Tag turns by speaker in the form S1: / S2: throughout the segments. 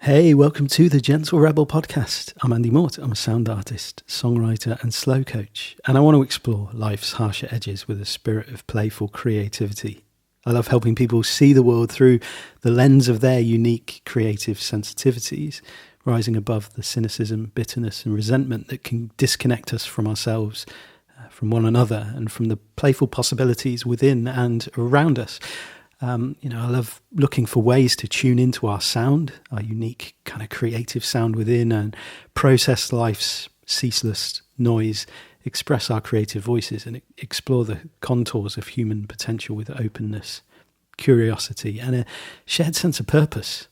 S1: Hey, welcome to the Gentle Rebel podcast. I'm Andy Mort. I'm a sound artist, songwriter, and slow coach, and I want to explore life's harsher edges with a spirit of playful creativity. I love helping people see the world through the lens of their unique creative sensitivities, rising above the cynicism, bitterness, and resentment that can disconnect us from ourselves, from one another, and from the playful possibilities within and around us. I love looking for ways to tune into our sound, our unique kind of creative sound within, and process life's ceaseless noise, express our creative voices, and explore the contours of human potential with openness, curiosity, and a shared sense of purpose.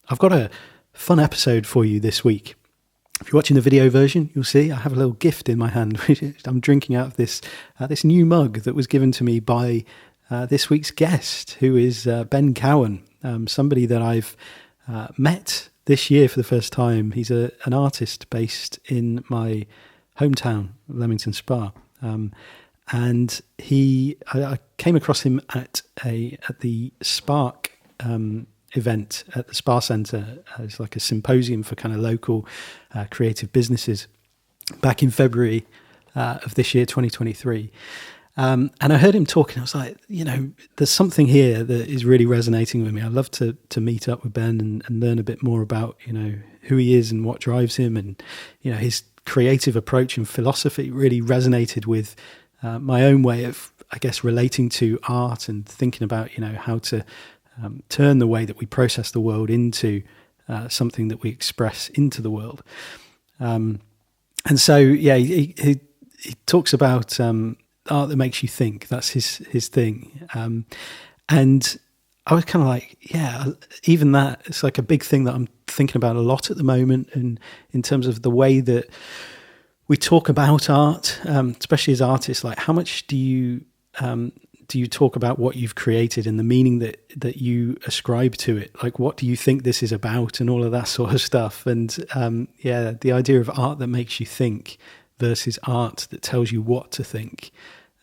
S1: I've got a fun episode for you this week. If you're watching the video version, you'll see I have a little gift in my hand. I'm drinking out of this new mug that was given to me by this week's guest, who is Ben Cowan, somebody that I've met this year for the first time. He's an artist based in my hometown, Leamington Spa, and I came across him at the Spark event at the Spa Centre. It's like a symposium for kind of local creative businesses back in February of this year, 2023. And I heard him talking. I was like, there's something here that is really resonating with me. I'd love to meet up with Ben and learn a bit more about, who he is and what drives him. And, his creative approach and philosophy really resonated with my own way of, I guess, relating to art and thinking about, how to turn the way that we process the world into something that we express into the world. And so, he talks about art that makes you think. That's his thing. And I was kind of like, even that, it's like a big thing that I'm thinking about a lot at the moment, and in terms of the way that we talk about art, especially as artists. Like, how much do you talk about what you've created and the meaning that you ascribe to it? Like, what do you think this is about, and all of that sort of stuff? And the idea of art that makes you think versus art that tells you what to think,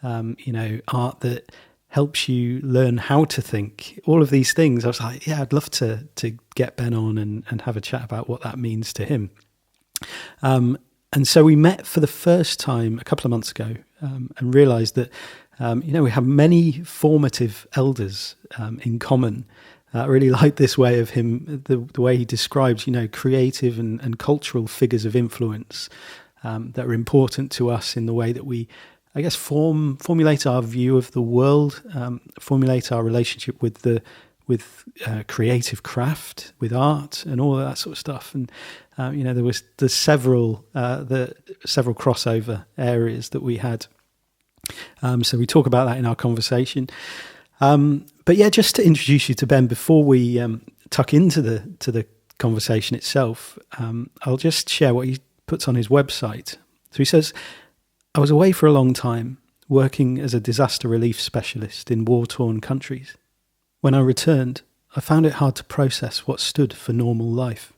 S1: art that helps you learn how to think, all of these things. I was like, I'd love to get Ben on and have a chat about what that means to him. And so we met for the first time a couple of months ago, and realised that, we have many formative elders in common. I really like this way of him, the way he describes, creative and cultural figures of influence that are important to us in the way that we, I guess, formulate our view of the world, formulate our relationship with creative craft, with art, and all of that sort of stuff. And there's several crossover areas that we had. So we talk about that in our conversation. But just to introduce you to Ben before we tuck into the conversation itself, I'll just share what he puts on his website. So he says, "I was away for a long time, working as a disaster relief specialist in war-torn countries. When I returned, I found it hard to process what stood for normal life.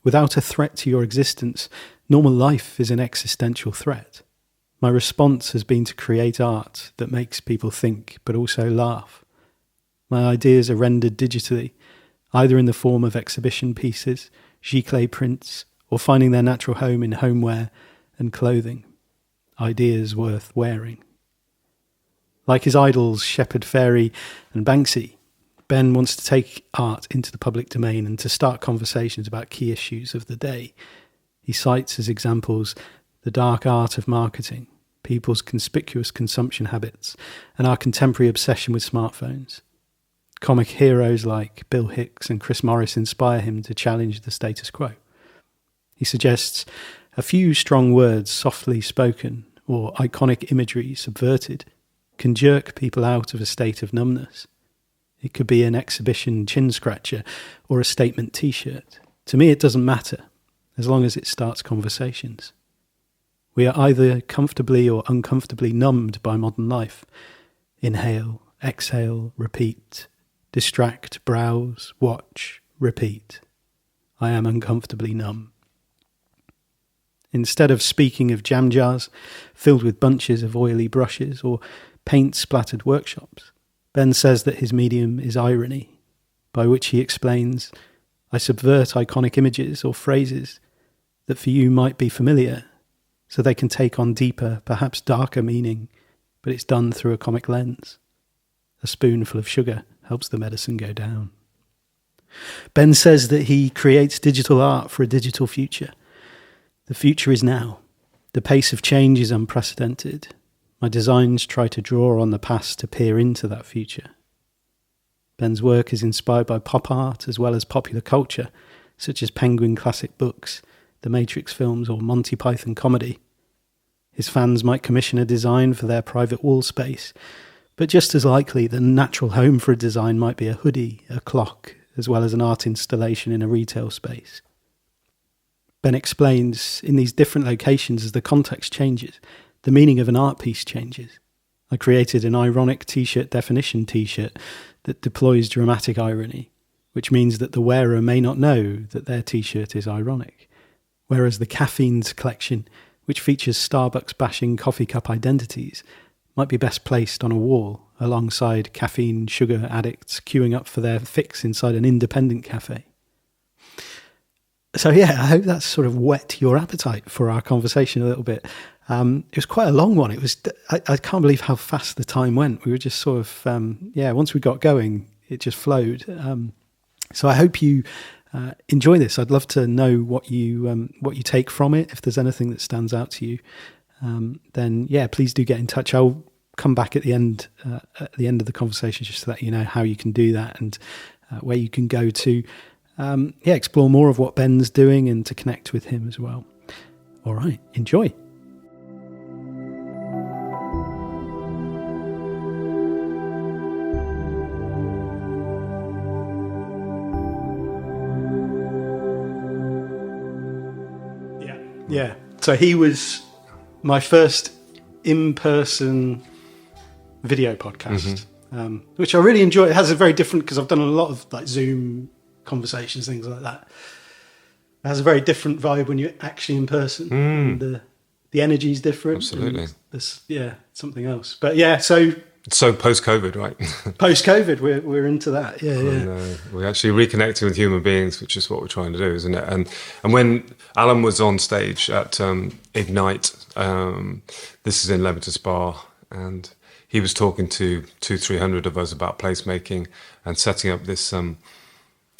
S1: Without a threat to your existence, normal life is an existential threat. My response has been to create art that makes people think, but also laugh. My ideas are rendered digitally, either in the form of exhibition pieces, giclée prints, or finding their natural home in homeware and clothing. Ideas worth wearing." Like his idols Shepard Fairey and Banksy, Ben wants to take art into the public domain and to start conversations about key issues of the day. He cites as examples the dark art of marketing, people's conspicuous consumption habits, and our contemporary obsession with smartphones. Comic heroes like Bill Hicks and Chris Morris inspire him to challenge the status quo. He suggests a few strong words softly spoken or iconic imagery subverted can jerk people out of a state of numbness. It could be an exhibition chin scratcher or a statement t-shirt. To me, it doesn't matter, as long as it starts conversations. We are either comfortably or uncomfortably numbed by modern life. Inhale, exhale, repeat. Distract, browse, watch, repeat. I am uncomfortably numb. Instead of speaking of jam jars filled with bunches of oily brushes or paint-splattered workshops, Ben says that his medium is irony, by which he explains, I subvert iconic images or phrases that for you might be familiar, so they can take on deeper, perhaps darker meaning, but it's done through a comic lens. A spoonful of sugar helps the medicine go down. Ben says that he creates digital art for a digital future. The future is now. The pace of change is unprecedented. My designs try to draw on the past to peer into that future. Ben's work is inspired by pop art as well as popular culture, such as Penguin classic books, the Matrix films, or Monty Python comedy. His fans might commission a design for their private wall space, but just as likely the natural home for a design might be a hoodie, a clock, as well as an art installation in a retail space. Ben explains, in these different locations, as the context changes, the meaning of an art piece changes. I created an ironic t-shirt definition t-shirt that deploys dramatic irony, which means that the wearer may not know that their t-shirt is ironic. Whereas the Caffeines collection, which features Starbucks bashing coffee cup identities, might be best placed on a wall alongside caffeine sugar addicts queuing up for their fix inside an independent cafe. So yeah, I hope that's sort of whet your appetite for our conversation a little bit. It was quite a long one. It was, I can't believe how fast the time went. We were just sort of, once we got going, it just flowed. So I hope you enjoy this. I'd love to know what you take from it. If there's anything that stands out to you, then yeah, please do get in touch. I'll come back at the end of the conversation just to let you know how you can do that and where you can go to explore more of what Ben's doing and to connect with him as well. All right, enjoy. Yeah. So he was my first in-person video podcast, which I really enjoy. It has a very different, because I've done a lot of like Zoom conversations, things like that. It has a very different vibe when you're actually in person. And the energy is different.
S2: Absolutely.
S1: There's, something else. But yeah, so
S2: post-COVID, right?
S1: Post-COVID, we're into that. Yeah.
S2: We're actually reconnecting with human beings, which is what we're trying to do, isn't it? And when Alan was on stage at Ignite, this is in Leamington Spa, and he was talking to 200-300 of us about placemaking and setting up this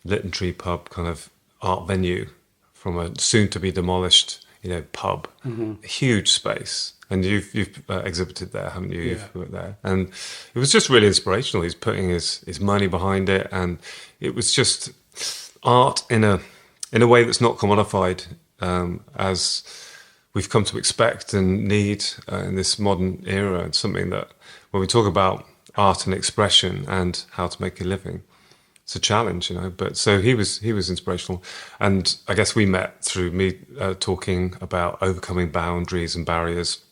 S2: Lytton Tree pub kind of art venue from a soon-to-be demolished, pub, a huge space. And you've exhibited there, haven't you? You've worked there, and it was just really inspirational. He's putting his money behind it, and it was just art in a way that's not commodified, as we've come to expect and need in this modern era. It's something that when we talk about art and expression and how to make a living, it's a challenge, But so he was inspirational, and I guess we met through me talking about overcoming boundaries and barriers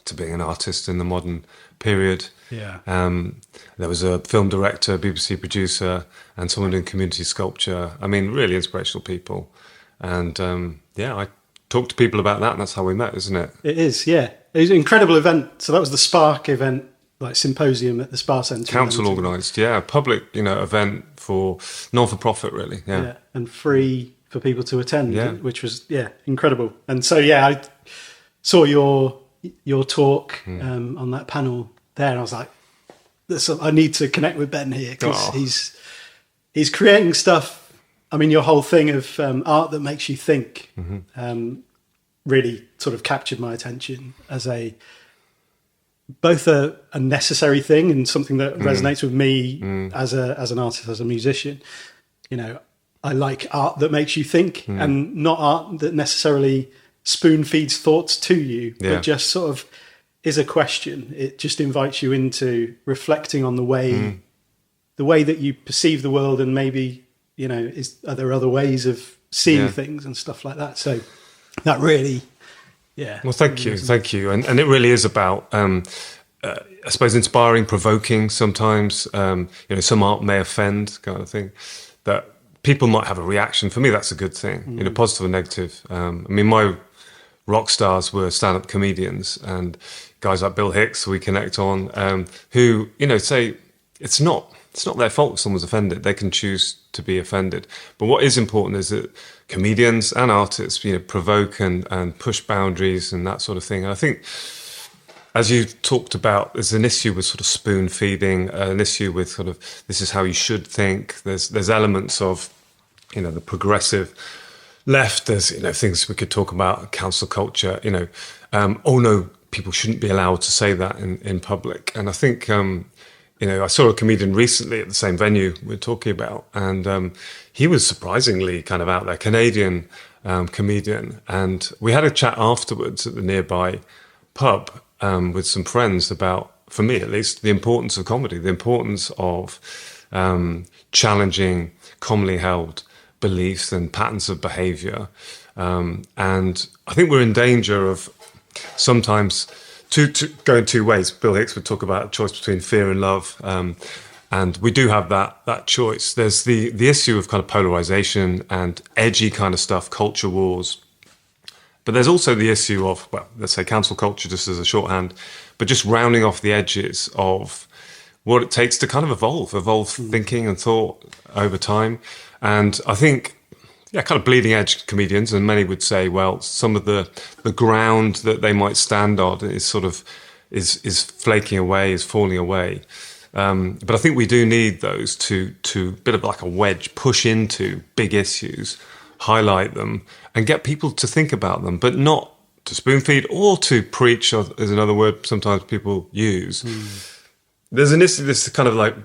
S2: to being an artist in the modern period.
S1: Yeah.
S2: There was a film director, BBC producer, and someone doing community sculpture. I mean, really inspirational people. And I talked to people about that, and that's how we met, isn't it?
S1: It is, yeah. It was an incredible event. So that was the Spark event, like symposium at the Spa Centre.
S2: Council organised, public, event for non-for-profit, really. Yeah,
S1: and free for people to attend, which was incredible. And so I saw your talk on that panel there, and I was like, I need to connect with Ben here, because he's creating stuff. I mean, your whole thing of art that makes you think really sort of captured my attention as both a necessary thing and something that resonates with me as an artist, as a musician. I like art that makes you think, and not art that necessarily spoon feeds thoughts to you, but just sort of is a question. It just invites you into reflecting on the way that you perceive the world, and maybe are there other ways of seeing things and stuff like that. So that really,
S2: Well, thank you, and it really is about, I suppose, inspiring, provoking. Sometimes, some art may offend, kind of thing, that people might have a reaction. For me, that's a good thing, positive or negative. I mean, my rock stars were stand-up comedians, and guys like Bill Hicks we connect on, who say it's not it's not their fault if someone's offended. They can choose to be offended. But what is important is that comedians and artists, provoke and push boundaries and that sort of thing. And I think, as you talked about, there's an issue with sort of spoon feeding, an issue with sort of, this is how you should think. There's elements of, the progressive left. There's, things we could talk about, cancel culture, oh no, people shouldn't be allowed to say that in public. And I think, I saw a comedian recently at the same venue we're talking about, and he was surprisingly kind of out there, Canadian comedian. And we had a chat afterwards at the nearby pub with some friends about, for me at least, the importance of comedy, the importance of challenging commonly held beliefs and patterns of behaviour. And I think we're in danger of sometimes going two ways. Bill Hicks would talk about a choice between fear and love. And we do have that choice. There's the issue of kind of polarisation and edgy kind of stuff, culture wars. But there's also the issue of, well, let's say cancel culture just as a shorthand, but just rounding off the edges of what it takes to kind of evolve thinking and thought over time. And I think, kind of bleeding edge comedians, and many would say, well, some of the ground that they might stand on is sort of is flaking away, is falling away. But I think we do need those to bit of like a wedge, push into big issues, highlight them, and get people to think about them, but not to spoon feed or to preach, is another word sometimes people use. There's an issue, this kind of like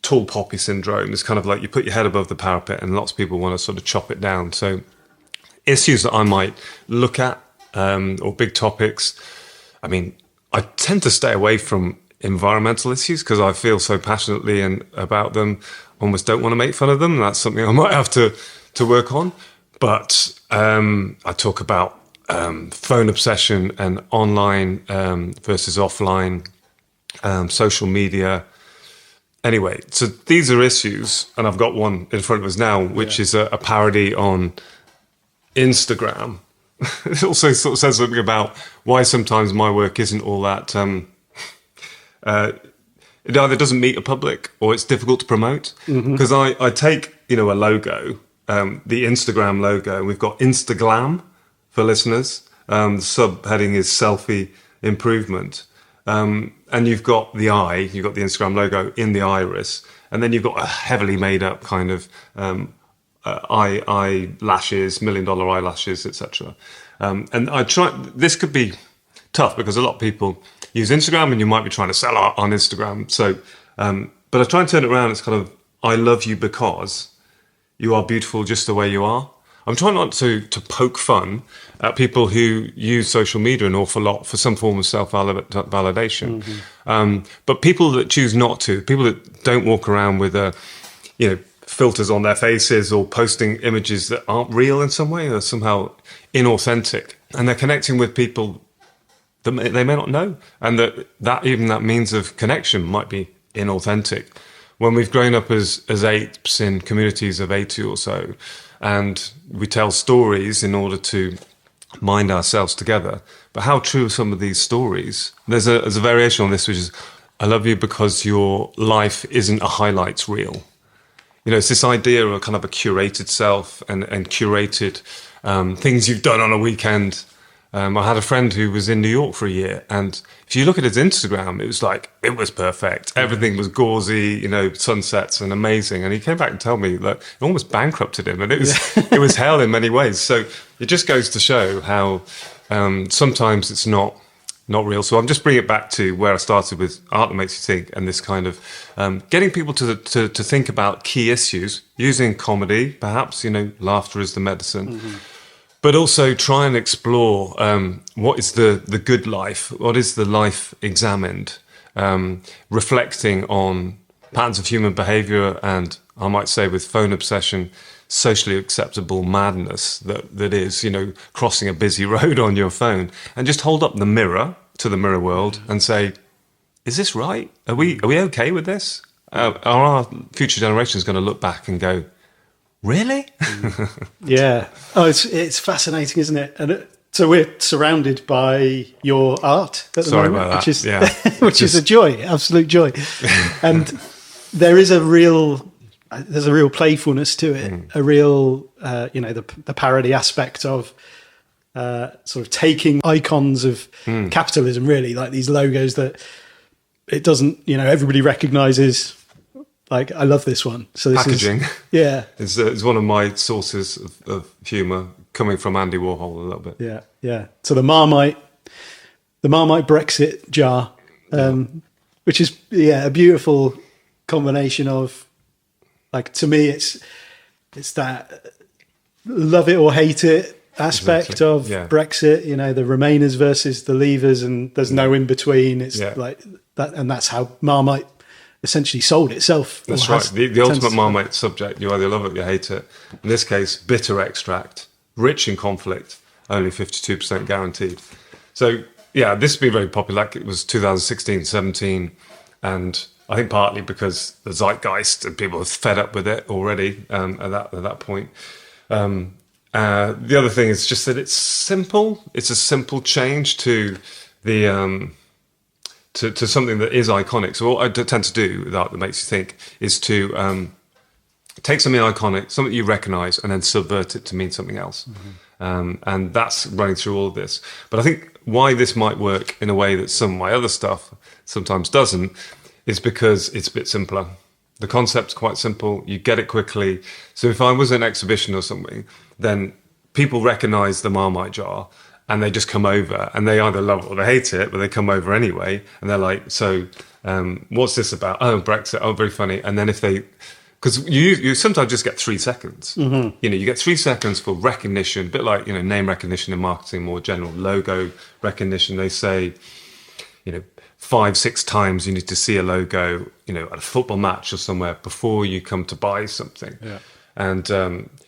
S2: tall poppy syndrome. It's kind of like you put your head above the parapet and lots of people want to sort of chop it down. So issues that I might look at, or big topics, I mean, I tend to stay away from environmental issues because I feel so passionately about them, almost don't want to make fun of them. That's something I might have to work on. But I talk about phone obsession and online versus offline, social media. Anyway, so these are issues, and I've got one in front of us now, which is a parody on Instagram. It also sort of says something about why sometimes my work isn't all that... it either doesn't meet a public or it's difficult to promote. Because I take, a logo, the Instagram logo, and we've got Instaglam for listeners. The subheading is selfie improvement. And you've got the eye, you've got the Instagram logo in the iris, and then you've got a heavily made up kind of eyelashes, $1 million eyelashes, etc. And I try. This could be tough because a lot of people use Instagram, and you might be trying to sell art on Instagram. So, but I try and turn it around. It's kind of, I love you because you are beautiful just the way you are. I'm trying not to poke fun at people who use social media an awful lot for some form of self-validation. But people that choose not to, people that don't walk around with filters on their faces or posting images that aren't real in some way, or somehow inauthentic, and they're connecting with people that they may not know, and that means of connection might be inauthentic. When we've grown up as apes in communities of 80 or so, and we tell stories in order to mind ourselves together. But how true are some of these stories? There's a variation on this, which is, I love you because your life isn't a highlights reel. It's this idea of kind of a curated self and curated things you've done on a weekend. I had a friend who was in New York for a year, and if you look at his Instagram, it was perfect. Everything was gauzy, sunsets and amazing. And he came back and told me that it almost bankrupted him, and it was hell in many ways. So it just goes to show how sometimes it's not real. So I'm just bringing it back to where I started with art that makes you think, and this kind of getting people to think about key issues using comedy, perhaps. Laughter is the medicine. But also try and explore what is the good life, what is the life examined, reflecting on patterns of human behaviour and, I might say with phone obsession, socially acceptable madness that is, crossing a busy road on your phone, and just hold up the mirror to the mirror world and say, is this right? Are we okay with this? Are our future generations going to look back and go, really?
S1: Yeah. Oh, it's fascinating, isn't it? And so we're surrounded by your art at the moment,
S2: about that.
S1: which is a joy, absolute joy. And there is there's a real playfulness to it, a real, the parody aspect of sort of taking icons of capitalism, really, like these logos that it doesn't, everybody recognizes. Like, I love this one. So this
S2: packaging,
S1: is
S2: one of my sources of humour, coming from Andy Warhol a little bit.
S1: Yeah. So the Marmite Brexit jar, which is a beautiful combination of, like, to me, it's that love it or hate it aspect of Brexit. The Remainers versus the Leavers, and there's no in between. It's like that, and that's how Marmite essentially sold itself.
S2: That's right. The ultimate Marmite subject. You either love it or you hate it. In this case, bitter extract, rich in conflict, only 52% guaranteed. So this has been very popular. Like, it was 2016, 17, and I think partly because the zeitgeist and people are fed up with it already at that point. The other thing is just that it's simple. It's a simple change to the to something that is iconic. So what I tend to do with art that makes you think is to take something iconic, something you recognise, and then subvert it to mean something else. And that's running through all of this. But I think why this might work in a way that some of my other stuff sometimes doesn't is because it's a bit simpler. The concept's quite simple. You get it quickly. So if I was at an exhibition or something, then people recognise the Marmite jar and they just come over, and they either love it or they hate it, but they come over anyway. And they're like, so what's this about? Oh, Brexit. Oh, very funny. And then if they... Because you sometimes just get 3 seconds. You get 3 seconds for recognition, a bit like, name recognition in marketing, more general logo recognition. They say, 5-6 times you need to see a logo, at a football match or somewhere before you come to buy something. Yeah. And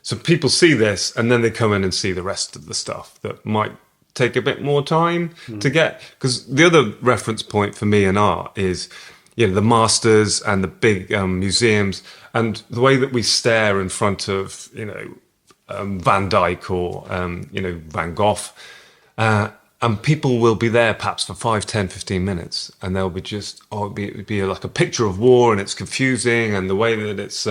S2: so people see this, and then they come in and see the rest of the stuff that might take a bit more time to get. Because the other reference point for me in art is, the masters and the big museums, and the way that we stare in front of, Van Dyck or, Van Gogh. And people will be there perhaps for 5, 10, 15 minutes, and they'll be just, it'd be like a picture of war, and it's confusing, and the way that it's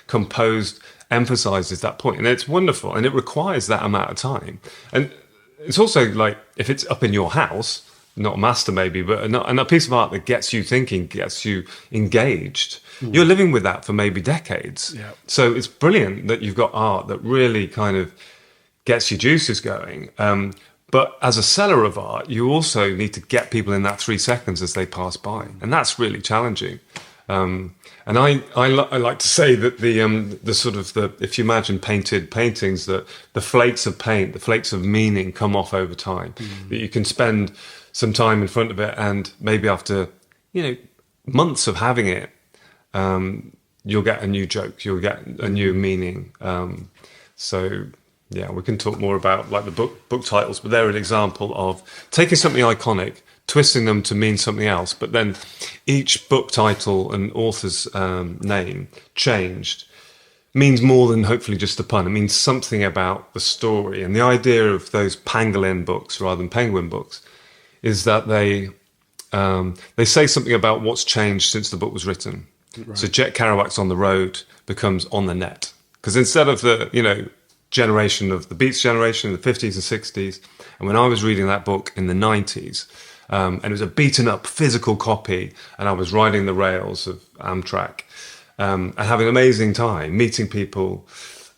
S2: composed emphasizes that point. And it's wonderful, and it requires that amount of time. And it's also like, if it's up in your house, not a master maybe, but a piece of art that gets you thinking, gets you engaged, you're living with that for maybe decades. Yeah. So it's brilliant that you've got art that really kind of gets your juices going. But as a seller of art, you also need to get people in that 3 seconds as they pass by. And that's really challenging. And I like to say that the sort of if you imagine painted paintings, that the flakes of paint, the flakes of meaning come off over time, that you can spend some time in front of it, and maybe after, months of having it, you'll get a new joke, you'll get a new meaning. Yeah, we can talk more about like the book titles, but they're an example of taking something iconic, twisting them to mean something else, but then each book title and author's name changed means more than hopefully just a pun. It means something about the story. And the idea of those pangolin books rather than penguin books is that they say something about what's changed since the book was written. Right. So Jack Kerouac's On the Road becomes On the Net. Because instead of the, generation of the Beats generation in the 50s and 60s, and when I was reading that book in the 90s, and it was a beaten up physical copy, and I was riding the rails of Amtrak and having an amazing time, meeting people.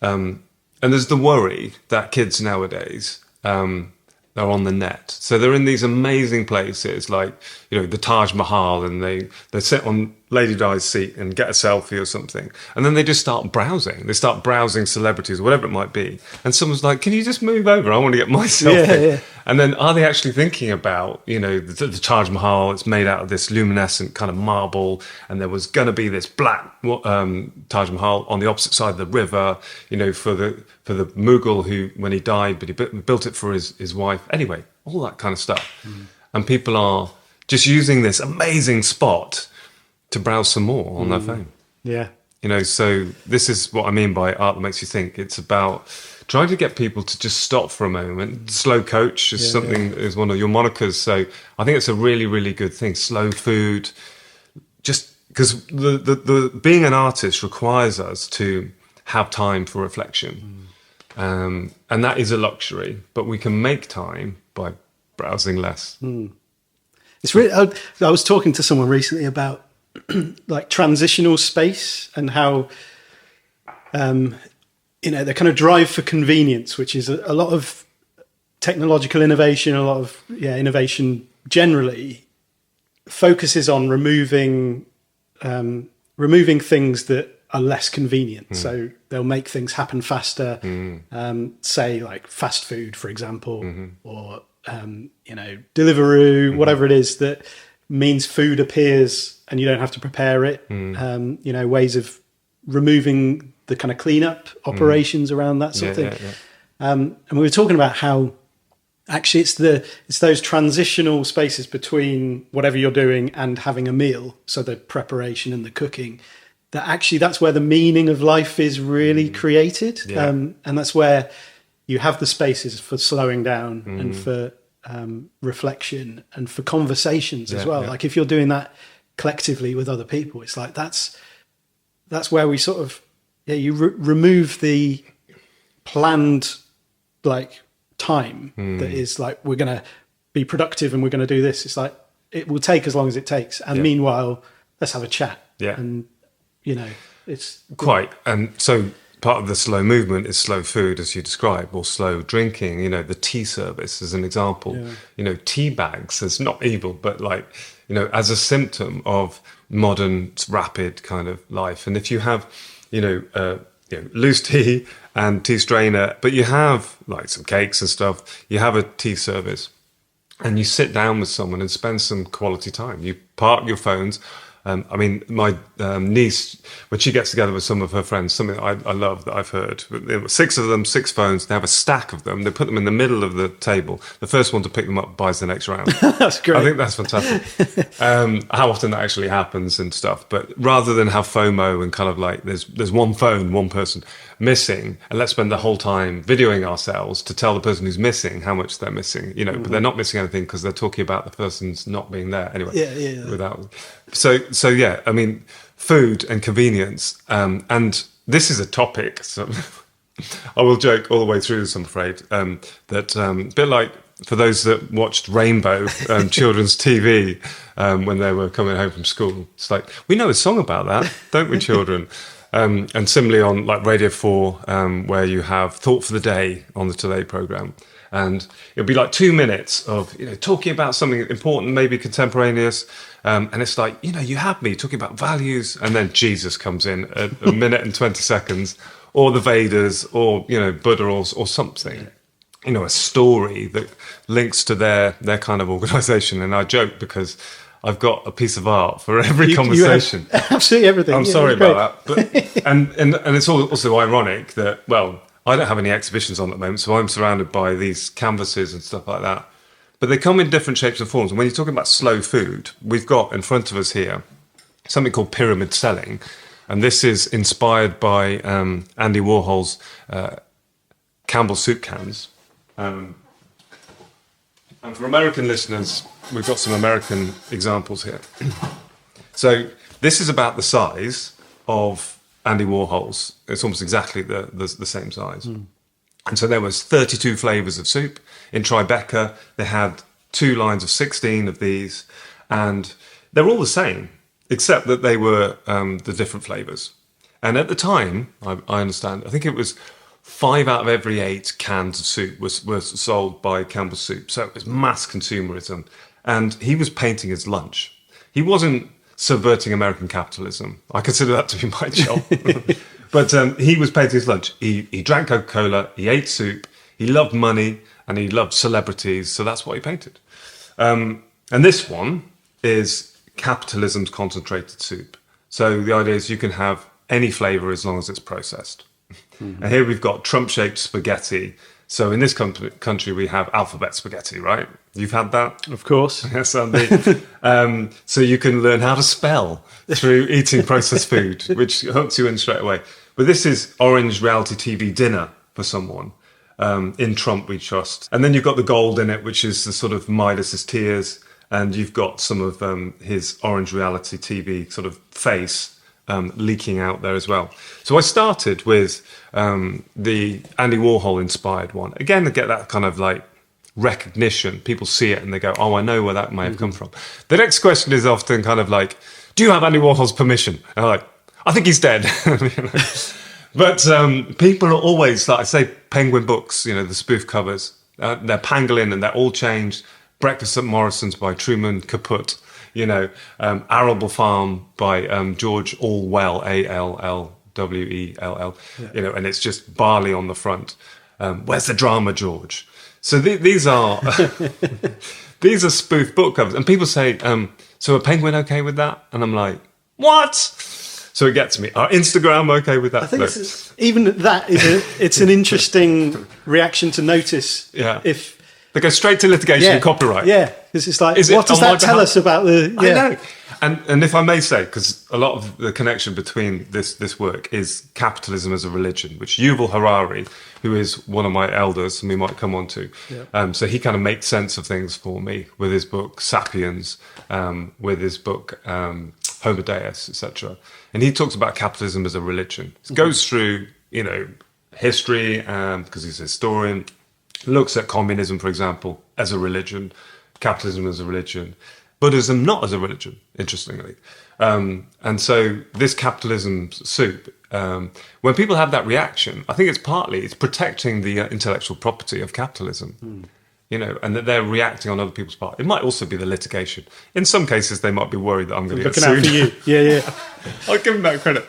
S2: And there's the worry that kids nowadays are on the net. So they're in these amazing places like, the Taj Mahal, and they sit on Lady Di's seat and get a selfie or something. And then they just start browsing. They start browsing celebrities, whatever it might be. And someone's like, can you just move over? I want to get my selfie. Yeah. And then are they actually thinking about, the Taj Mahal? It's made out of this luminescent kind of marble. And there was going to be this black Taj Mahal on the opposite side of the river, for the Mughal who, when he died, but he built it for his wife. Anyway, all that kind of stuff. And people are just using this amazing spot to browse some more on their phone. Yeah. So this is what I mean by art that makes you think. It's about trying to get people to just stop for a moment. Slow coach is is one of your monikers. So I think it's a really, really good thing. Slow food. Just because the being an artist requires us to have time for reflection. And that is a luxury, but we can make time by browsing less.
S1: It's really, I was talking to someone recently about like transitional space and how, the kind of drive for convenience, which is a lot of technological innovation, a lot of innovation generally focuses on removing things that are less convenient. So they'll make things happen faster, say like fast food, for example, or, Deliveroo, whatever it is that means food appears and you don't have to prepare it. Ways of removing the kind of cleanup operations around that sort of thing. And we were talking about how actually it's those transitional spaces between whatever you're doing and having a meal. So the preparation and the cooking, that's where the meaning of life is really created. And that's where you have the spaces for slowing down and for reflection and for conversations as well. Like if you're doing that collectively with other people, it's like that's where we sort of you remove the planned like time that is like we're going to be productive and we're going to do this. It's like it will take as long as it takes, and meanwhile let's have a chat. And it's
S2: quite. And so part of the slow movement is slow food, as you describe, or slow drinking. The tea service as an example. Tea bags is not evil, but like as a symptom of modern rapid kind of life. And if you have loose tea and tea strainer, but you have like some cakes and stuff, you have a tea service and you sit down with someone and spend some quality time. You park your phones. My niece, when she gets together with some of her friends, something I love that I've heard, 6 of them, 6 phones, they have a stack of them, they put them in the middle of the table. The first one to pick them up buys the next round.
S1: That's great.
S2: I think that's fantastic. How often that actually happens and stuff. But rather than have FOMO and kind of like there's one phone, one person missing, and let's spend the whole time videoing ourselves to tell the person who's missing how much they're missing, but they're not missing anything because they're talking about the person's not being there anyway. Without so food and convenience, and this is a topic. So I will joke all the way through this, I'm afraid, that a bit like for those that watched Rainbow children's TV when they were coming home from school. It's like, we know a song about that, don't we, children? And similarly on like Radio 4, where you have Thought for the Day on the Today programme. And it'll be like 2 minutes of talking about something important, maybe contemporaneous. And it's like, you have me talking about values, and then Jesus comes in at a minute and 20 seconds, or the Vedas, or Buddha, or something. A story that links to their kind of organisation. And I joke because I've got a piece of art for every conversation.
S1: You have absolutely everything.
S2: I'm sorry about that, but and it's also ironic that I don't have any exhibitions on at the moment, so I'm surrounded by these canvases and stuff like that. But they come in different shapes and forms. And when you're talking about slow food, we've got in front of us here something called pyramid selling. And this is inspired by Andy Warhol's Campbell soup cans. And for American listeners, we've got some American examples here. So this is about the size of Andy Warhol's. It's almost exactly the same size. And so there was 32 flavours of soup. In Tribeca, they had 2 lines of 16 of these. And they're all the same, except that they were the different flavours. And at the time, I understand, I think it was 5 out of every 8 cans of soup were sold by Campbell Soup. So it was mass consumerism. And he was painting his lunch. He wasn't subverting American capitalism. I consider that to be my job. But he was painting his lunch. He drank Coca-Cola, he ate soup, he loved money, and he loved celebrities. So that's what he painted. And this one is capitalism's concentrated soup. So the idea is you can have any flavour as long as it's processed. Mm-hmm. And here we've got Trump-shaped spaghetti. So in this country, we have alphabet spaghetti, right? You've had that?
S1: Of course.
S2: Yes, Andy. So you can learn how to spell through eating processed food, which hooks you in straight away. But this is orange reality TV dinner for someone. In Trump, we trust. And then you've got the gold in it, which is the sort of Midas's tears. And you've got some of his orange reality TV sort of face leaking out there as well. So I started with the Andy Warhol inspired one. Again, to get that kind of like recognition. People see it and they go, oh, I know where that may have come from. The next question is often kind of like, do you have Andy Warhol's permission? And I'm like, I think he's dead. But people are always, like I say, Penguin books, the spoof covers, they're pangolin and they're all changed. Breakfast at Morrison's by Truman Capote, Arable Farm by George Allwell, Allwell, and it's just barley on the front. Where's the drama, George? So these are these are spoof book covers, and people say, "So a Penguin okay with that?" And I'm like, "What?" So it gets me. Are Instagram okay with that?
S1: I think even that it's an interesting reaction to notice.
S2: Yeah.
S1: If
S2: they go straight to litigation and copyright.
S1: Yeah, because it's like, what does that tell us about the? Yeah.
S2: I know. And if I may say, because a lot of the connection between this work is capitalism as a religion, which Yuval Harari, who is one of my elders, and we might come on to, so he kind of makes sense of things for me with his book Sapiens, with his book Homo Deus, etc. And he talks about capitalism as a religion. It goes through, history, because he's a historian, looks at communism, for example, as a religion, capitalism as a religion, Buddhism not as a religion, interestingly. And so this capitalism soup, when people have that reaction, I think it's protecting the intellectual property of capitalism, and that they're reacting on other people's part. It might also be the litigation. In some cases, they might be worried that I'm going to get sued.
S1: Looking out for you. Yeah.
S2: I'll give them that credit.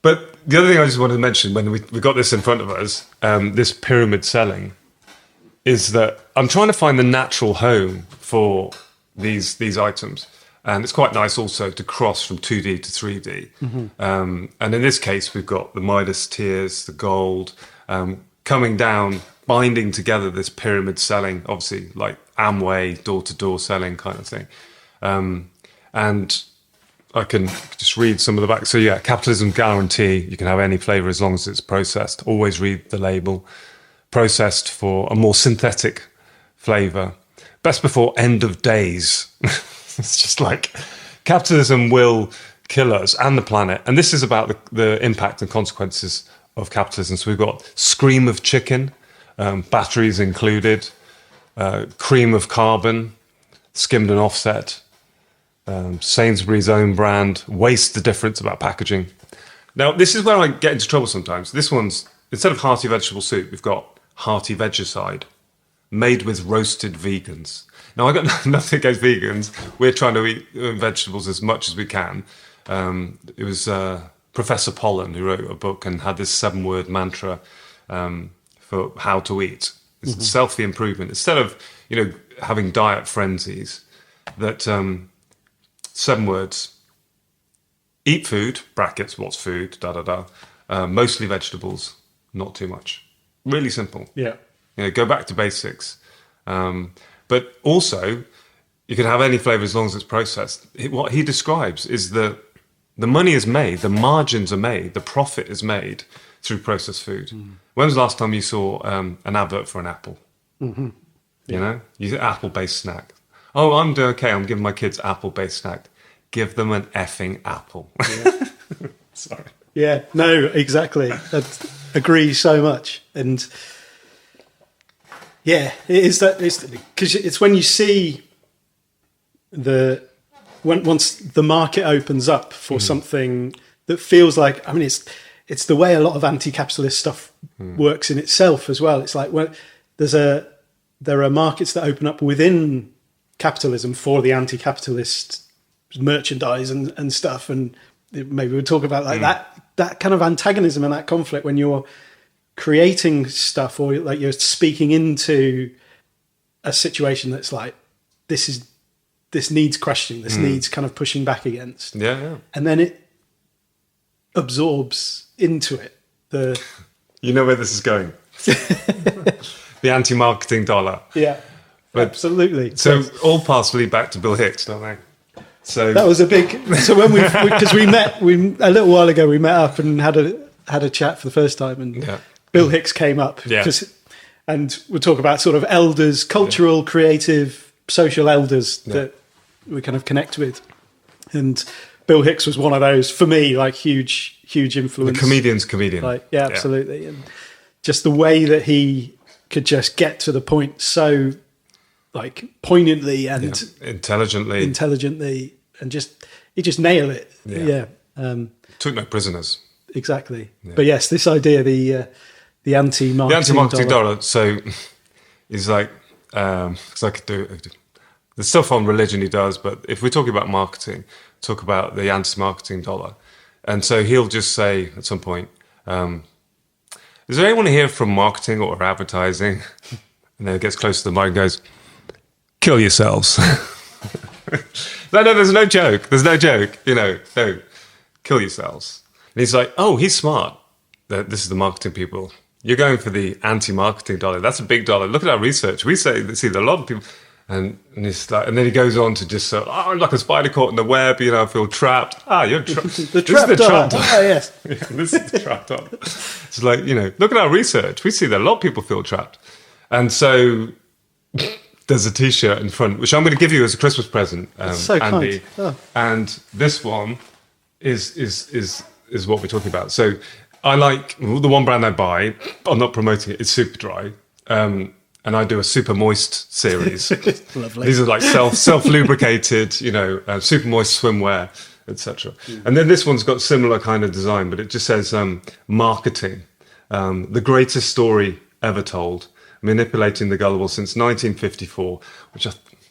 S2: But the other thing I just wanted to mention when we got this in front of us, this pyramid selling, is that I'm trying to find the natural home for these items. And it's quite nice also to cross from 2D to 3D. And in this case, we've got the Midas tears, the gold, coming down, binding together this pyramid selling, obviously like Amway, door-to-door selling kind of thing. And I can just read some of the back. So yeah, capitalism guarantee, you can have any flavour as long as it's processed. Always read the label. Processed for a more synthetic flavour. Best before end of days. It's just like capitalism will kill us and the planet. And this is about the impact and consequences of capitalism. So we've got scream of chicken, batteries included, cream of carbon, skimmed and offset, Sainsbury's own brand, waste the difference about packaging. Now, this is where I get into trouble sometimes. This one's, instead of hearty vegetable soup, we've got hearty vegicide, made with roasted vegans. Now, I got nothing against vegans. We're trying to eat vegetables as much as we can. It was Professor Pollan who wrote a book and had this 7-word mantra for how to eat. It's self-improvement. Instead of, having diet frenzies, that 7 words: eat food, brackets, what's food, mostly vegetables, not too much. Really simple.
S1: Yeah.
S2: Go back to basics. But also, you can have any flavour as long as it's processed. What he describes is that the money is made, the margins are made, the profit is made through processed food. When was the last time you saw an advert for an apple? Apple-based snack. Oh, I'm doing okay. I'm giving my kids apple-based snack. Give them an effing apple. Yeah. Sorry.
S1: Yeah, no, exactly. I agree so much. And yeah, it is that, because it's when you see once the market opens up for something that feels like, it's the way a lot of anti-capitalist stuff works in itself as well. It's like when there are markets that open up within capitalism for the anti-capitalist merchandise and stuff, and maybe we'll talk about like that kind of antagonism and that conflict when you're creating stuff or like you're speaking into a situation that's like this needs questioning, this needs kind of pushing back against, and then it absorbs into it
S2: you know where this is going. The anti-marketing dollar.
S1: Yeah, but absolutely.
S2: So all paths lead back to Bill Hicks, don't they? So
S1: that was a big. So when because we met a little while ago, we met up and had a chat for the first time, and Bill Hicks came up.
S2: Yeah.
S1: And we'll talk about sort of elders, cultural, creative, social elders that we kind of connect with. And Bill Hicks was one of those for me, like huge influence.
S2: The comedian's comedian.
S1: Like, yeah, absolutely. And just the way that he could just get to the point so like poignantly and
S2: intelligently,
S1: and he just nailed it. Yeah.
S2: Took no prisoners.
S1: Exactly. Yeah. But yes, this idea, the anti-marketing
S2: dollar. So he's like, because I could do the stuff on religion he does, but if we're talking about marketing, talk about the anti-marketing dollar. And so he'll just say at some point, is there anyone here from marketing or advertising? And then it gets close to the mic and goes, kill yourselves. No, there's no joke. There's no joke. No, kill yourselves. And he's like, oh, he's smart. This is the marketing people. You're going for the anti-marketing dollar. That's a big dollar. Look at our research. We see that a lot of people... And it's like, and then he goes on to just say, I'm like a spider caught in the web, I feel trapped. You're trapped.
S1: The trap dollar. Oh, yes.
S2: This is the trap dollar. It's like, look at our research. We see that a lot of people feel trapped. And so there's a T-shirt in front, which I'm going to give you as a Christmas present,
S1: so
S2: Andy.
S1: Kind. Oh.
S2: And this one is what we're talking about. So I like the one brand I buy. I'm not promoting it. It's Super Dry. And I do a super moist series.
S1: Lovely.
S2: These are like self lubricated, super moist swimwear, etc. And then this one's got similar kind of design, but it just says marketing, the greatest story ever told, manipulating the gullible since 1954, which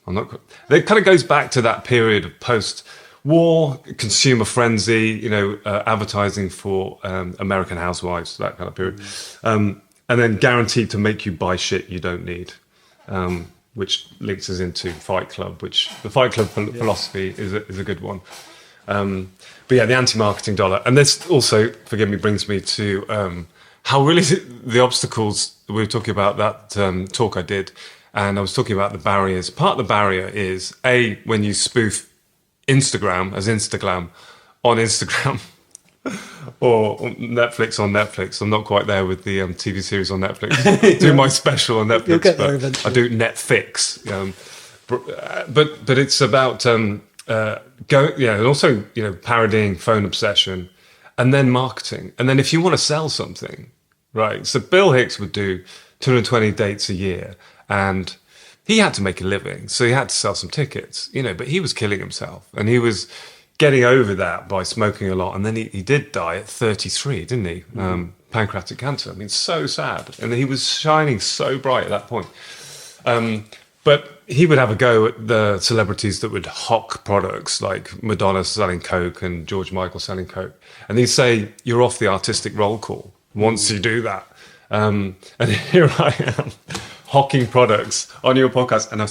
S2: I'm not. It kind of goes back to that period of post-war consumer frenzy, advertising for American housewives, that kind of period. And then guaranteed to make you buy shit you don't need, which links us into Fight Club, which the Fight Club philosophy is a good one. But yeah, the anti-marketing dollar. And this also, forgive me, brings me to how really the obstacles, we were talking about that talk I did, and I was talking about the barriers. Part of the barrier is, when you spoof Instagram as Instagram on Instagram, or Netflix on Netflix. I'm not quite there with the TV series on Netflix. Do my special on Netflix.
S1: You'll get there eventually.
S2: I do Netflix. But it's about and also parodying phone obsession, and then marketing, and then if you want to sell something, right? So Bill Hicks would do 220 dates a year, and he had to make a living, so he had to sell some tickets, but he was killing himself, and he was getting over that by smoking a lot. And then he did die at 33, didn't he? Pancreatic cancer. I mean, so sad. And he was shining so bright at that point. But he would have a go at the celebrities that would hawk products, like Madonna selling Coke and George Michael selling Coke. And he'd say, you're off the artistic roll call once you do that. And here I am, hawking products on your podcast, and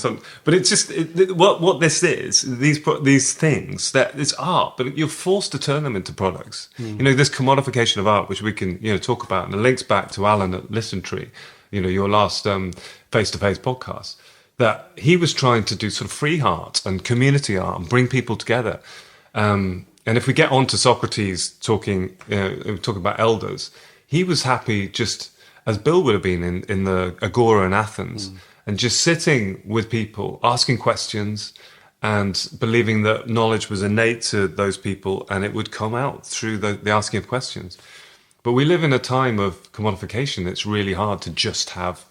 S2: but it's just what this is. These things, that it's art, but you're forced to turn them into products. This commodification of art, which we can talk about, and it links back to Alan at Listen Tree, your last face-to-face podcast. That he was trying to do sort of free art and community art and bring people together. And if we get on to Socrates talking about elders, he was happy just as Bill would have been in the Agora in Athens, and just sitting with people, asking questions, and believing that knowledge was innate to those people, and it would come out through the asking of questions. But we live in a time of commodification. It's really hard to just have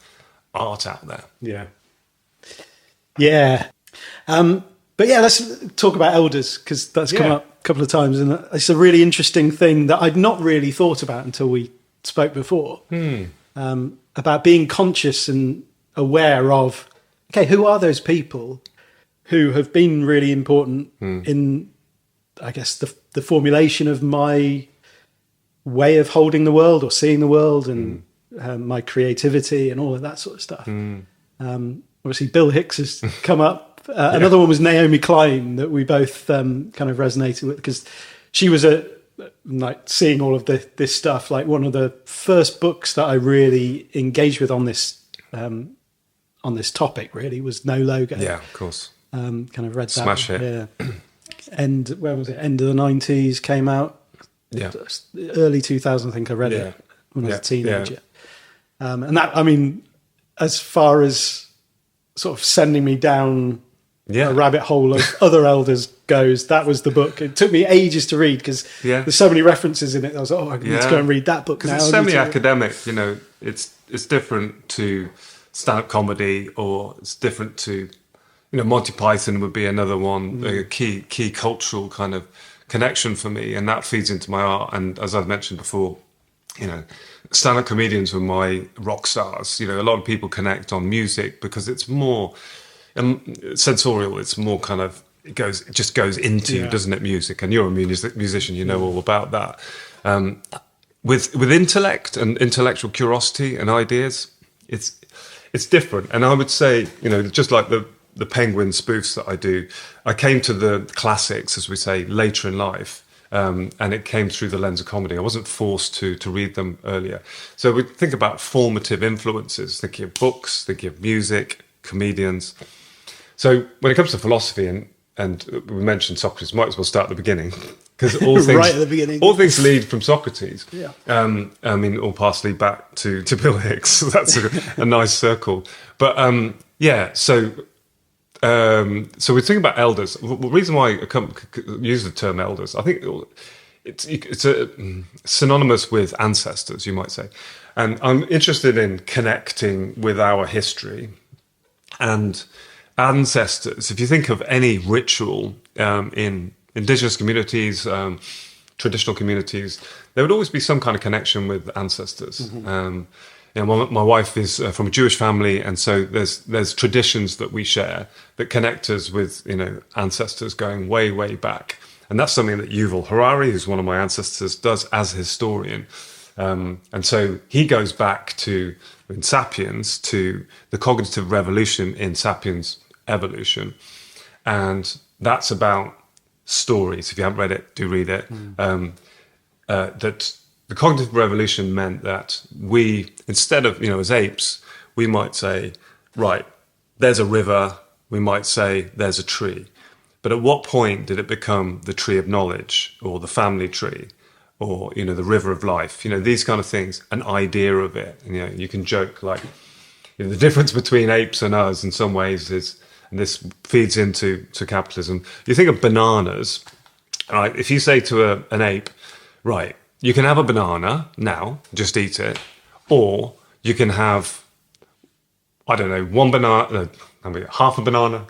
S2: art out there.
S1: Yeah. But yeah, let's talk about elders, because that's come up a couple of times, and it's a really interesting thing that I'd not really thought about until we spoke before. About being conscious and aware of, who are those people who have been really important in, I guess, the formulation of my way of holding the world or seeing the world, and my creativity and all of that sort of stuff. Obviously, Bill Hicks has come up. Another one was Naomi Klein, that we both kind of resonated with, because she was like seeing all of this stuff, like one of the first books that I really engaged with on this topic really was No Logo.
S2: Yeah, of course.
S1: Kind of read that.
S2: Smash it.
S1: Yeah. And where was it? End of the 90s came out.
S2: Yeah.
S1: Early 2000, I think I read it when I was a teenager. And that, I mean, as far as sort of sending me down a rabbit hole of other elders goes. That was the book. It took me ages to read because there's so many references in it. I was like, I need to go and read that book now.
S2: Because it's semi-academic, it's different to stand-up comedy, or it's different to, Monty Python would be another one, a key cultural kind of connection for me, and that feeds into my art. And as I've mentioned before, stand-up comedians were my rock stars. A lot of people connect on music because it's more sensorial. It's more kind of it just goes into you, doesn't it? Music, and you're a musician, all about that. With intellect and intellectual curiosity and ideas, it's different. And I would say, just like the Penguin spoofs that I do, I came to the classics, as we say, later in life. And it came through the lens of comedy. I wasn't forced to read them earlier. So we think about formative influences, thinking of books, thinking of music, comedians. So when it comes to philosophy, and we mentioned Socrates, might as well start at the beginning, because all things
S1: right at the beginning,
S2: all things lead from Socrates.
S1: Yeah.
S2: All paths lead back to Bill Hicks. So that's a nice circle. But so we're thinking about elders. The reason why I use the term elders, I think it's synonymous with ancestors, you might say. And I'm interested in connecting with our history and ancestors. If you think of any ritual in indigenous communities, traditional communities, there would always be some kind of connection with ancestors. My wife is from a Jewish family, and so there's traditions that we share that connect us with ancestors going way, way back, and that's something that Yuval Harari, who's one of my ancestors, does as a historian, and so he goes back in *Sapiens* to the cognitive revolution in *Sapiens' evolution*, and that's about stories. If you haven't read it, do read it. That the cognitive revolution meant that we, instead of, as apes, we might say, right, there's a river, we might say there's a tree. But at what point did it become the tree of knowledge, or the family tree, or, the river of life? These kind of things, an idea of it. And, you can joke like, the difference between apes and us in some ways is, and this feeds into capitalism. You think of bananas, right? If you say to an ape, right, you can have a banana now, just eat it, or you can have, I don't know, one banana, half a banana,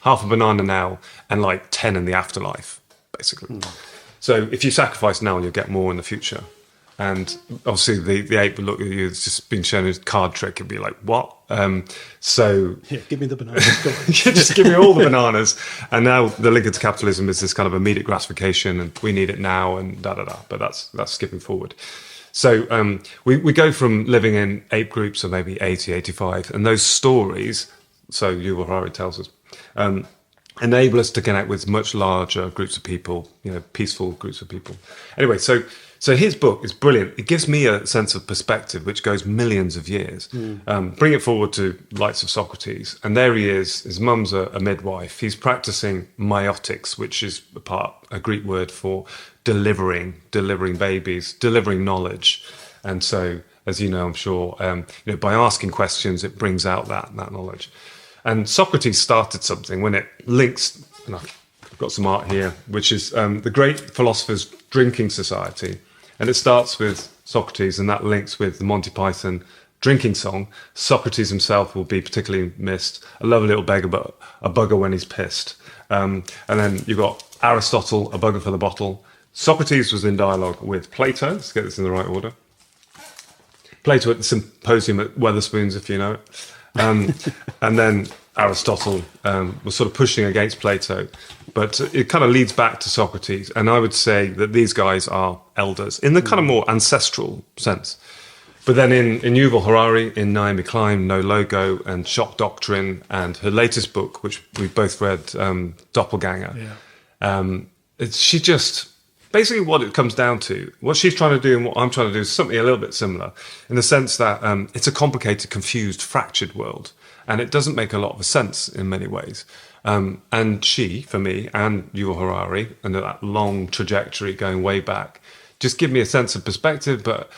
S2: half a banana now, and like 10 in the afterlife, basically. So if you sacrifice now, you'll get more in the future. And obviously the ape would look at you, it's just been shown a card trick, and be like, what? So
S1: give me the bananas.
S2: Just give me all the bananas. And now the link into capitalism is this kind of immediate gratification, and we need it now, and da-da-da. But that's skipping forward. So we go from living in ape groups of maybe 80, 85, and those stories, so Yuval Harari tells us, enable us to connect with much larger groups of people, peaceful groups of people. Anyway, so his book is brilliant. It gives me a sense of perspective, which goes millions of years. Bring it forward to likes of Socrates, and there he is. His mum's a midwife. He's practicing meiotics, which is a Greek word for delivering babies, delivering knowledge. And so, as you know, I'm sure, by asking questions, it brings out that knowledge. And Socrates started something when it links, and I've got some art here, which is the Great Philosophers' Drinking Society. And it starts with Socrates, and that links with the Monty Python drinking song. Socrates himself will be particularly missed. A lovely little beggar, but a bugger when he's pissed. And then you've got Aristotle, a bugger for the bottle. Socrates was in dialogue with Plato. Let's get this in the right order. Plato at the symposium at Wetherspoons, if you know it. And then Aristotle was sort of pushing against Plato, but it kind of leads back to Socrates. And I would say that these guys are elders in the kind of more ancestral sense. But then in Yuval Harari, in Naomi Klein, No Logo, and Shock Doctrine, and her latest book, which we both read, Doppelganger, she just... Basically what it comes down to, what she's trying to do and what I'm trying to do is something a little bit similar, in the sense that it's a complicated, confused, fractured world, and it doesn't make a lot of sense in many ways. And she, for me, and Yuval Harari, and that long trajectory going way back, just give me a sense of perspective, but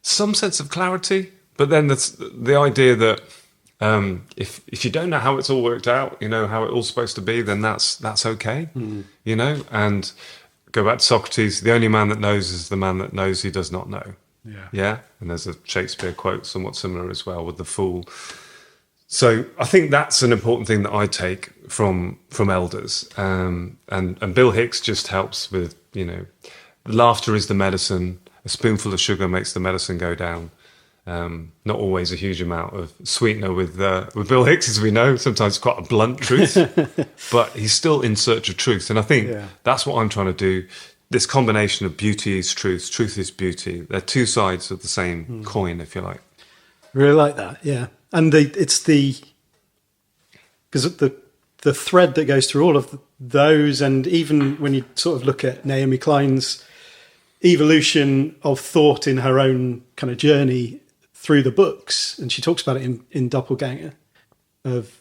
S2: some sense of clarity. But then the idea that If you don't know how it's all worked out, how it all's supposed to be, then that's okay, And go back to Socrates: the only man that knows is the man that knows he does not know. Yeah. And there's a Shakespeare quote somewhat similar as well with the fool. So I think that's an important thing that I take from elders. And Bill Hicks just helps with, laughter is the medicine. A spoonful of sugar makes the medicine go down. Not always a huge amount of sweetener with Bill Hicks, as we know. Sometimes quite a blunt truth, but he's still in search of truth. And I think that's what I'm trying to do. This combination of beauty is truth, truth is beauty. They're two sides of the same coin, if you like.
S1: Really like that, yeah. And because the thread that goes through all of those, and even when you sort of look at Naomi Klein's evolution of thought in her own kind of journey through the books, and she talks about it in Doppelganger, of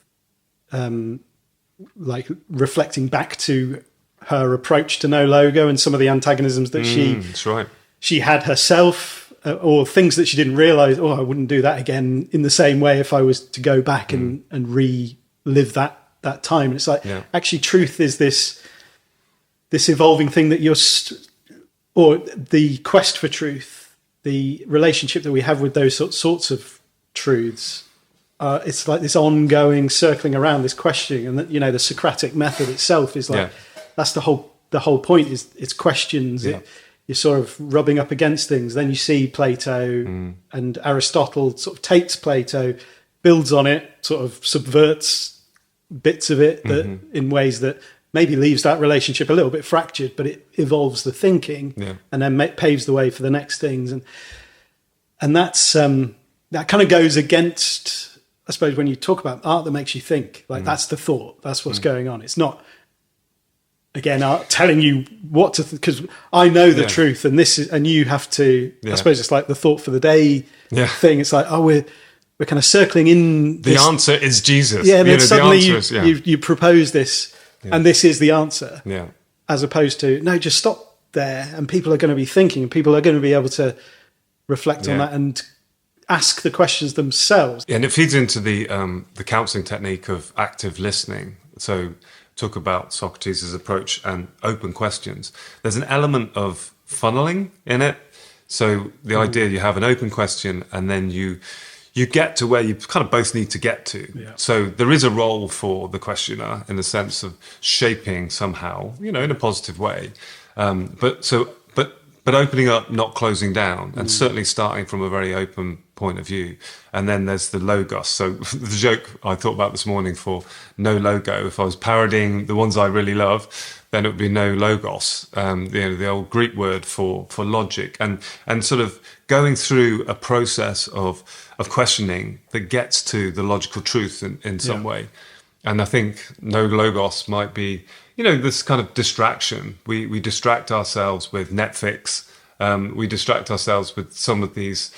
S1: like reflecting back to her approach to No Logo and some of the antagonisms that
S2: that's right.
S1: she had herself, or things that she didn't realize. I wouldn't do that again in the same way if I was to go back and relive that time. And it's like, actually, truth is this evolving thing that or the quest for truth, the relationship that we have with those sorts of truths. It's like this ongoing circling around, this questioning, and that, the Socratic method itself is like, that's the whole point, is it's questions. You're sort of rubbing up against things. Then you see Plato and Aristotle sort of takes Plato, builds on it, sort of subverts bits of it that in ways that maybe leaves that relationship a little bit fractured, but it evolves the thinking and then paves the way for the next things. And that's that kind of goes against, I suppose, when you talk about art that makes you think, like that's the thought, that's what's going on. It's not, again, telling you what to because I know the truth, and and you have to. I suppose it's like the thought for the day thing. It's like, we're kind of circling in. The
S2: answer is Jesus.
S1: Yeah, and then suddenly you propose this, and this is the answer.
S2: Yeah,
S1: as opposed to no, just stop there, and people are going to be thinking, and people are going to be able to reflect on that and ask the questions themselves.
S2: Yeah, and it feeds into the counselling technique of active listening. So, talk about Socrates' approach and open questions. There's an element of funneling in it. So the idea, you have an open question and then you get to where you kind of both need to get to. Yeah. So there is a role for the questioner in the sense of shaping somehow, in a positive way. But opening up, not closing down, and certainly starting from a very open point of view. And then there's the logos. So the joke I thought about this morning for No Logo, if I was parodying the ones I really love, then it would be no logos, the old Greek word for logic, and sort of going through a process of questioning that gets to the logical truth in some way. And I think no logos might be, this kind of distraction. We distract ourselves with Netflix. We distract ourselves with some of these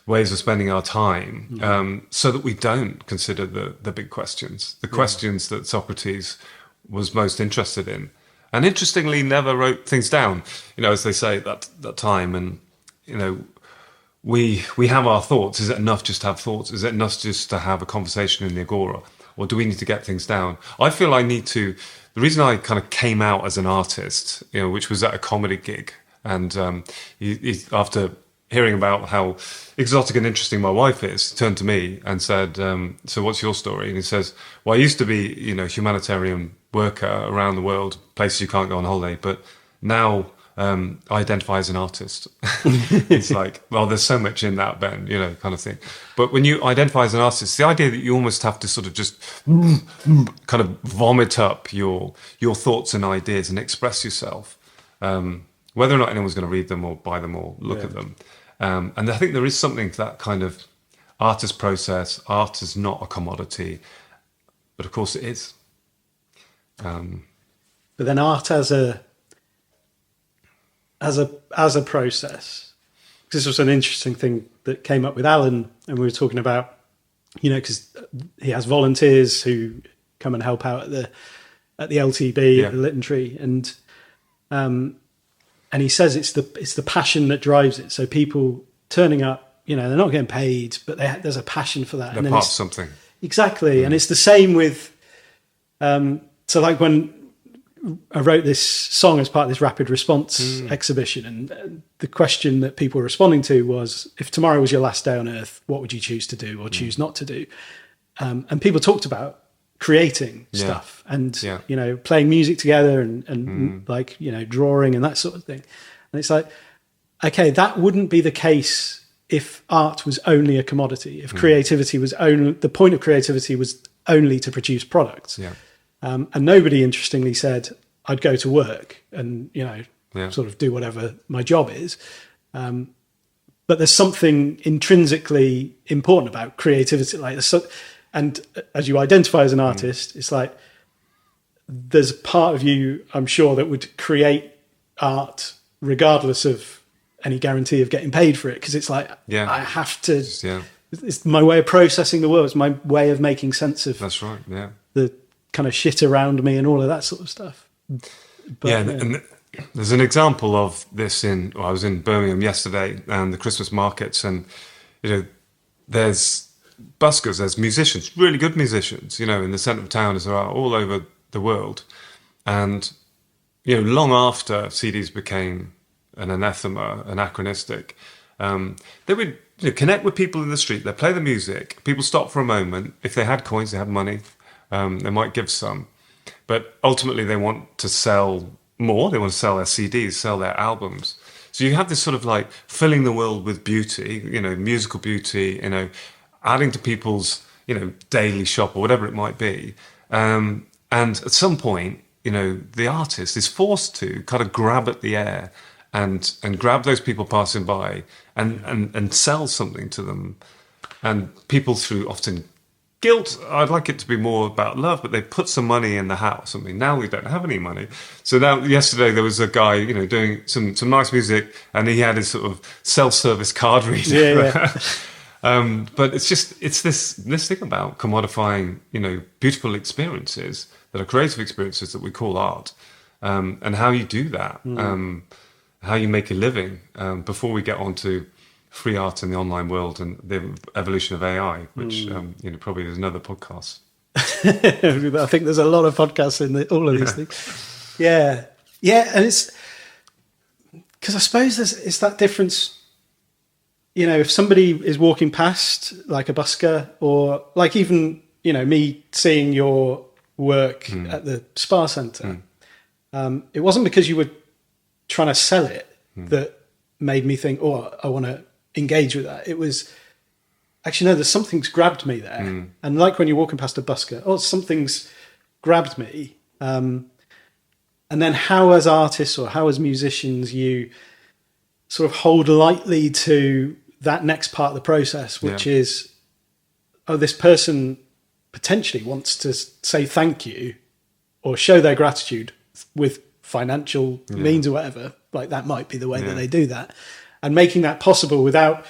S2: ways of spending our time, so that we don't consider the big questions, the questions that Socrates was most interested in. And interestingly, never wrote things down, as they say at that time. And, we have our thoughts. Is it enough just to have thoughts? Is it enough just to have a conversation in the agora? Or do we need to get things down? I feel I need to. The reason I kind of came out as an artist, which was at a comedy gig, and after hearing about how exotic and interesting my wife is, turned to me and said, so what's your story? And he says, well, I used to be, humanitarian worker around the world, places you can't go on holiday, but now I identify as an artist. It's like, well, there's so much in that, Ben, kind of thing. But when you identify as an artist, the idea that you almost have to sort of just kind of vomit up your thoughts and ideas and express yourself, whether or not anyone's going to read them or buy them or look at them. And I think there is something to that kind of artist process. Art is not a commodity, but of course it is.
S1: But then art as a process. This was an interesting thing that came up with Alan, and we were talking about, because he has volunteers who come and help out at the LTB, at the Literary, and he says it's the passion that drives it. So people turning up, they're not getting paid, but there's a passion for that.
S2: They're part of something.
S1: exactly. And it's the same with, so like when I wrote this song as part of this rapid response exhibition, and the question that people were responding to was, if tomorrow was your last day on earth, what would you choose to do or choose not to do? And people talked about creating stuff and, you know, playing music together and like, you know, drawing and that sort of thing. And it's like, okay, that wouldn't be the case if art was only a commodity, if creativity was only, the point of creativity was only to produce products.
S2: Yeah.
S1: And nobody, interestingly, said I'd go to work and, you know, sort of do whatever my job is. But there's something intrinsically important about creativity. Like, and as you identify as an artist, it's like there's a part of you, I'm sure, that would create art regardless of any guarantee of getting paid for it, because it's like I have to. It's my way of processing the world. It's my way of making sense of.
S2: That's right. Yeah.
S1: The kind of shit around me and all of that sort of stuff. But,
S2: and there's an example of this I was in Birmingham yesterday and the Christmas markets, and you know, there's buskers, there's musicians, really good musicians, you know, in the centre of town as there are all over the world. And you know, long after CDs became an anathema, anachronistic, they would connect with people in the street. They play the music. People stop for a moment. If they had coins, they had money. They might give some, but ultimately they want to sell more. They want to sell their CDs, sell their albums. So you have this sort of like filling the world with beauty, you know, musical beauty, you know, adding to people's, you know, daily shop or whatever it might be. And at some point, you know, the artist is forced to kind of grab at the air and grab those people passing by and sell something to them. And people, through often guilt, I'd like it to be more about love, but they put some money in the house. I mean, now we don't have any money. So now, yesterday there was a guy, you know, doing some nice music, and he had his sort of self-service card reader. But it's this thing about commodifying, you know, beautiful experiences that are creative experiences that we call art, and how you do that, how you make a living, before we get on to free art in the online world and the evolution of AI, which you know, probably is another podcast.
S1: I think there's a lot of podcasts in all of these things. Yeah, and it's because I suppose it's that difference. You know, if somebody is walking past, like a busker, or like even, you know, me seeing your work at the spa centre, it wasn't because you were trying to sell it that made me think, oh, I want to engage with that. It was actually, no, there's something's grabbed me there. And like when you're walking past a busker, oh, something's grabbed me. And then how as artists or how as musicians you sort of hold lightly to that next part of the process, which is, oh, this person potentially wants to say thank you or show their gratitude with financial means or whatever. Like that might be the way that they do that. And making that possible without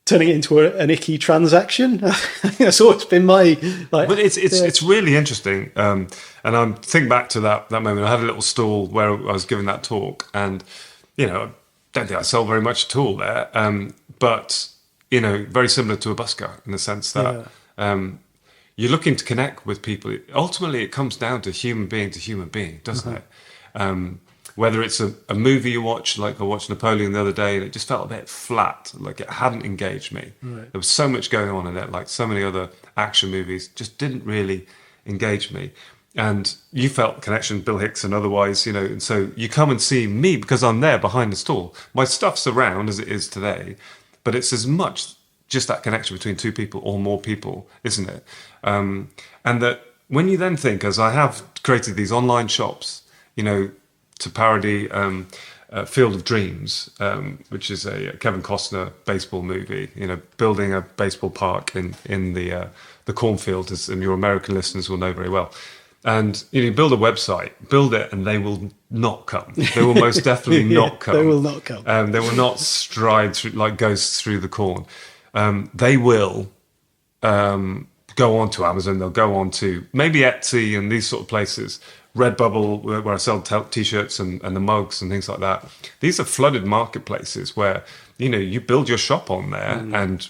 S1: turning it into an icky transaction. I think that's always been my like.
S2: But it's really interesting, and I'm thinking back to that moment. I had a little stall where I was giving that talk, and you know, I don't think I sold very much at all there. But you know, very similar to a busker in the sense that you're looking to connect with people. Ultimately, it comes down to human being to human being, doesn't it? Whether it's a movie you watch, like I watched Napoleon the other day, and it just felt a bit flat, like it hadn't engaged me. Right. There was so much going on in it, like so many other action movies, just didn't really engage me. And you felt connection, Bill Hicks and otherwise, you know, and so you come and see me because I'm there behind the stall. My stuff's around as it is today, but it's as much just that connection between two people or more people, isn't it? And that when you then think, as I have created these online shops, you know, to parody Field of Dreams, which is a Kevin Costner baseball movie, you know, building a baseball park in the cornfield, as your American listeners will know very well. And you build a website, build it, and they will not come. They will most definitely not come.
S1: They will not come.
S2: They will not stride through, like goes through the corn. They will go on to Amazon. They'll go on to maybe Etsy and these sort of places. Redbubble, where I sell t-shirts and the mugs and things like that. These are flooded marketplaces where, you know, you build your shop on there and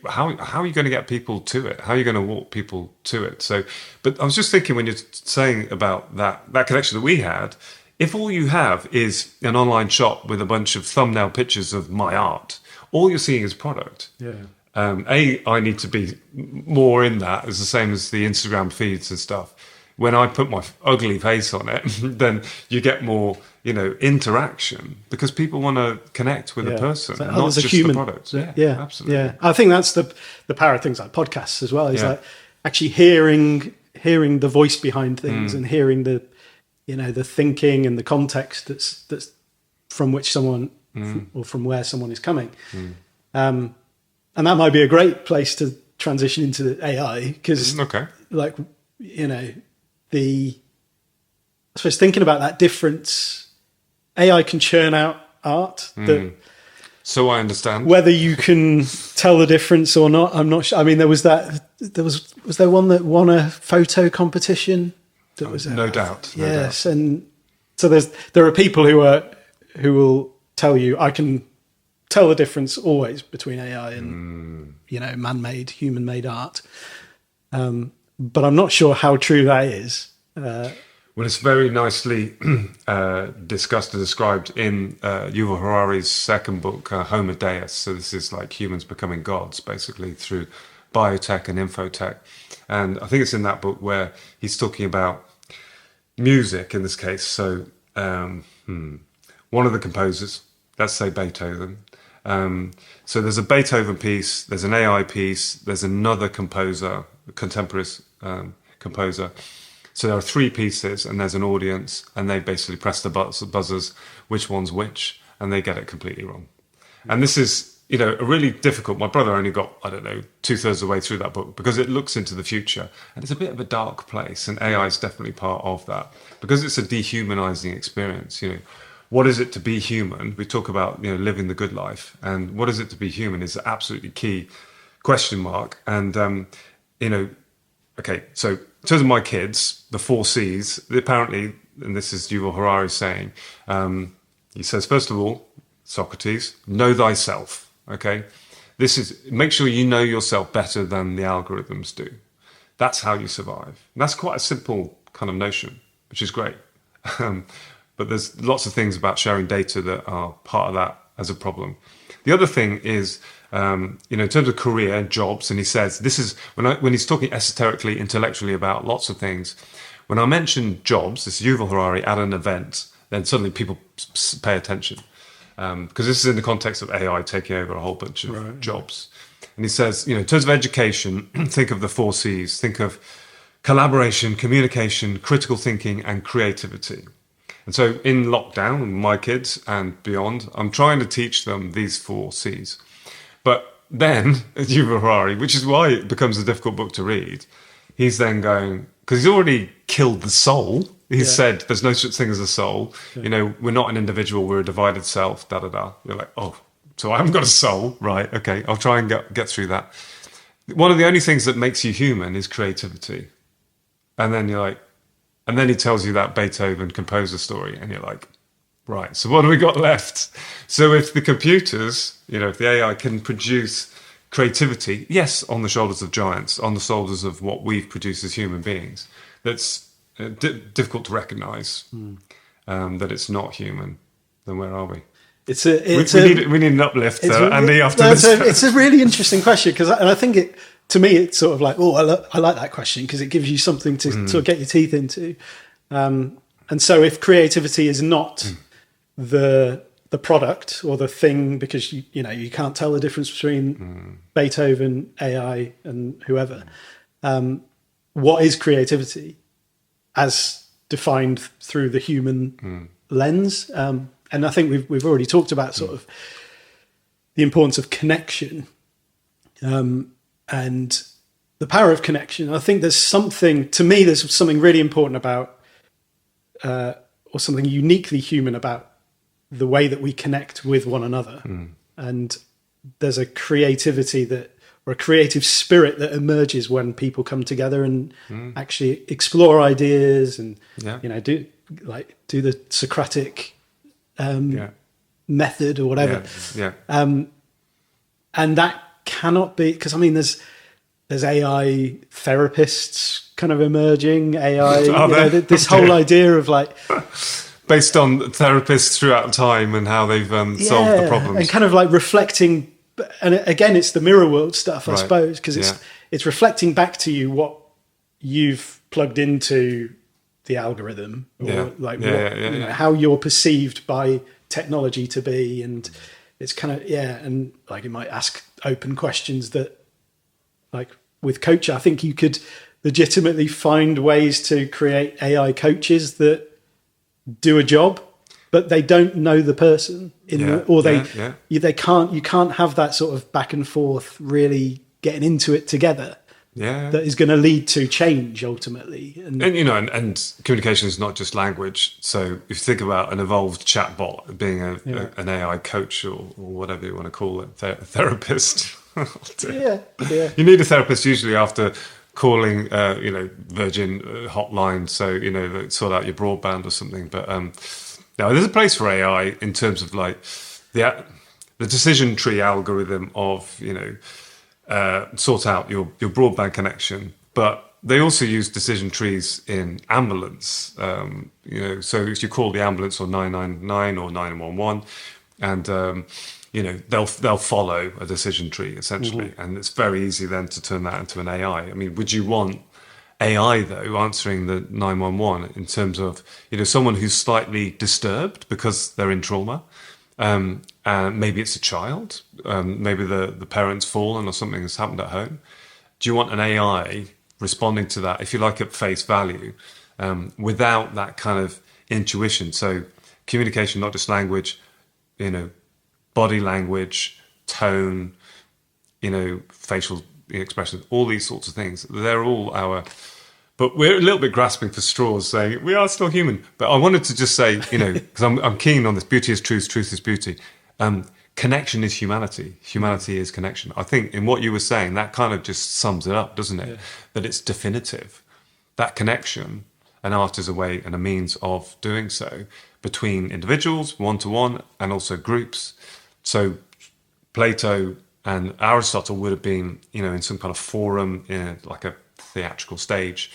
S2: how are you going to get people to it? How are you going to walk people to it? So, but I was just thinking when you're saying about that connection that we had, if all you have is an online shop with a bunch of thumbnail pictures of my art, all you're seeing is product.
S1: Yeah.
S2: I need to be more in that. It's the same as the Instagram feeds and stuff. When I put my ugly face on it, then you get more, interaction because people want to connect with a person,
S1: so,
S2: not just the product.
S1: Yeah, absolutely. Yeah, I think that's the power of things like podcasts as well. Is like actually hearing the voice behind things and hearing the thinking and the context that's from which someone or from where someone is coming. And that might be a great place to transition into AI because, I suppose thinking about that difference, AI can churn out art that.
S2: So I understand
S1: whether you can tell the difference or not. I'm not sure. I mean, was there one that won a photo competition? That was
S2: no doubt.
S1: Yes, and so there are people who will tell you I can tell the difference always between AI and man-made, human-made art. But I'm not sure how true that is.
S2: Well, it's very nicely discussed and described in Yuval Harari's second book, Homo Deus. So this is like humans becoming gods, basically, through biotech and infotech. And I think it's in that book where he's talking about music in this case. So one of the composers, let's say Beethoven. So there's a Beethoven piece, there's an AI piece, there's another composer, a contemporary composer. So there are three pieces and there's an audience and they basically press the buzzers, which one's which, and they get it completely wrong. And this is, a really difficult, my brother only got, 2/3 of the way through that book because it looks into the future and it's a bit of a dark place and AI is definitely part of that because it's a dehumanizing experience. What is it to be human? We talk about, living the good life, and what is it to be human is an absolutely key question mark. And, okay, so in terms of my kids, the 4 C's, apparently, and this is Yuval Harari saying, he says, first of all, Socrates, know thyself, okay? This is, make sure you know yourself better than the algorithms do. That's how you survive. And that's quite a simple kind of notion, which is great. But there's lots of things about sharing data that are part of that as a problem. The other thing is, in terms of career and jobs, and he says, this is, when he's talking esoterically, intellectually about lots of things, when I mention jobs, this is Yuval Harari at an event, then suddenly people pay attention. Because this is in the context of AI taking over a whole bunch of jobs. And he says, in terms of education, think of the 4 C's, think of collaboration, communication, critical thinking, and creativity. And so in lockdown, my kids and beyond, I'm trying to teach them these 4 C's. But then, Yuval Harari, which is why it becomes a difficult book to read, he's then going, because he's already killed the soul. He's said there's no such thing as a soul. Yeah. We're not an individual, we're a divided self, da-da-da. You're like, oh, so I haven't got a soul. Right, okay, I'll try and get through that. One of the only things that makes you human is creativity. And then you're like, and then he tells you that Beethoven composer story, and you're like, right, so what have we got left? So if the computers, if the AI can produce creativity, yes, on the shoulders of giants, on the shoulders of what we've produced as human beings, that's difficult to recognize that it's not human, then where are we? We need an uplift, Andy, after this.
S1: It's a really interesting question, and I think to me, it's sort of like, I like that question because it gives you something to sort of get your teeth into. And so if creativity is not the product or the thing, because you can't tell the difference between Beethoven, AI, and whoever, what is creativity as defined through the human lens? And I think we've already talked about sort of the importance of connection. And the power of connection. I think there's something really important about, or something uniquely human about the way that we connect with one another. And there's a creativity or a creative spirit that emerges when people come together and actually explore ideas and, do the Socratic method or whatever. And that cannot be, because I mean, there's AI therapists kind of emerging, AI, this whole idea of like...
S2: Based on therapists throughout time and how they've solved the problems.
S1: And kind of like reflecting, and again, it's the mirror world stuff, I suppose, because it's reflecting back to you what you've plugged into the algorithm, or how you're perceived by technology to be, and it's kind of and like it might ask open questions that, like with coaching, I think you could legitimately find ways to create AI coaches that do a job, but they don't know the person they can't. You can't have that sort of back and forth, really getting into it together. That is going to lead to change ultimately. And
S2: and communication is not just language. So if you think about an evolved chatbot being an AI coach or whatever you want to call it, a therapist. You need a therapist usually after calling, Virgin hotline, so sort out your broadband or something. But now there's a place for AI in terms of like the decision tree algorithm of sort out your broadband connection. But they also use decision trees in ambulance. So if you call the ambulance or 999 or 911, and they'll follow a decision tree essentially, and it's very easy then to turn that into an AI. I mean, would you want AI though answering the 911 in terms of someone who's slightly disturbed because they're in trauma, and maybe it's a child, maybe the parent's fallen or something has happened at home? Do you want an AI responding to that, if you like, at face value, without that kind of intuition? So communication, not just language, body language, tone, facial expressions, all these sorts of things. They're all but we're a little bit grasping for straws, saying we are still human. But I wanted to just say, because I'm keen on this, beauty is truth, truth is beauty. Connection is humanity. Humanity is connection. I think in what you were saying, that kind of just sums it up, doesn't it? Yeah. That it's definitive. That connection, and art is a way and a means of doing so between individuals, one-to-one, and also groups. So Plato and Aristotle would have been, in some kind of forum, like a theatrical stage,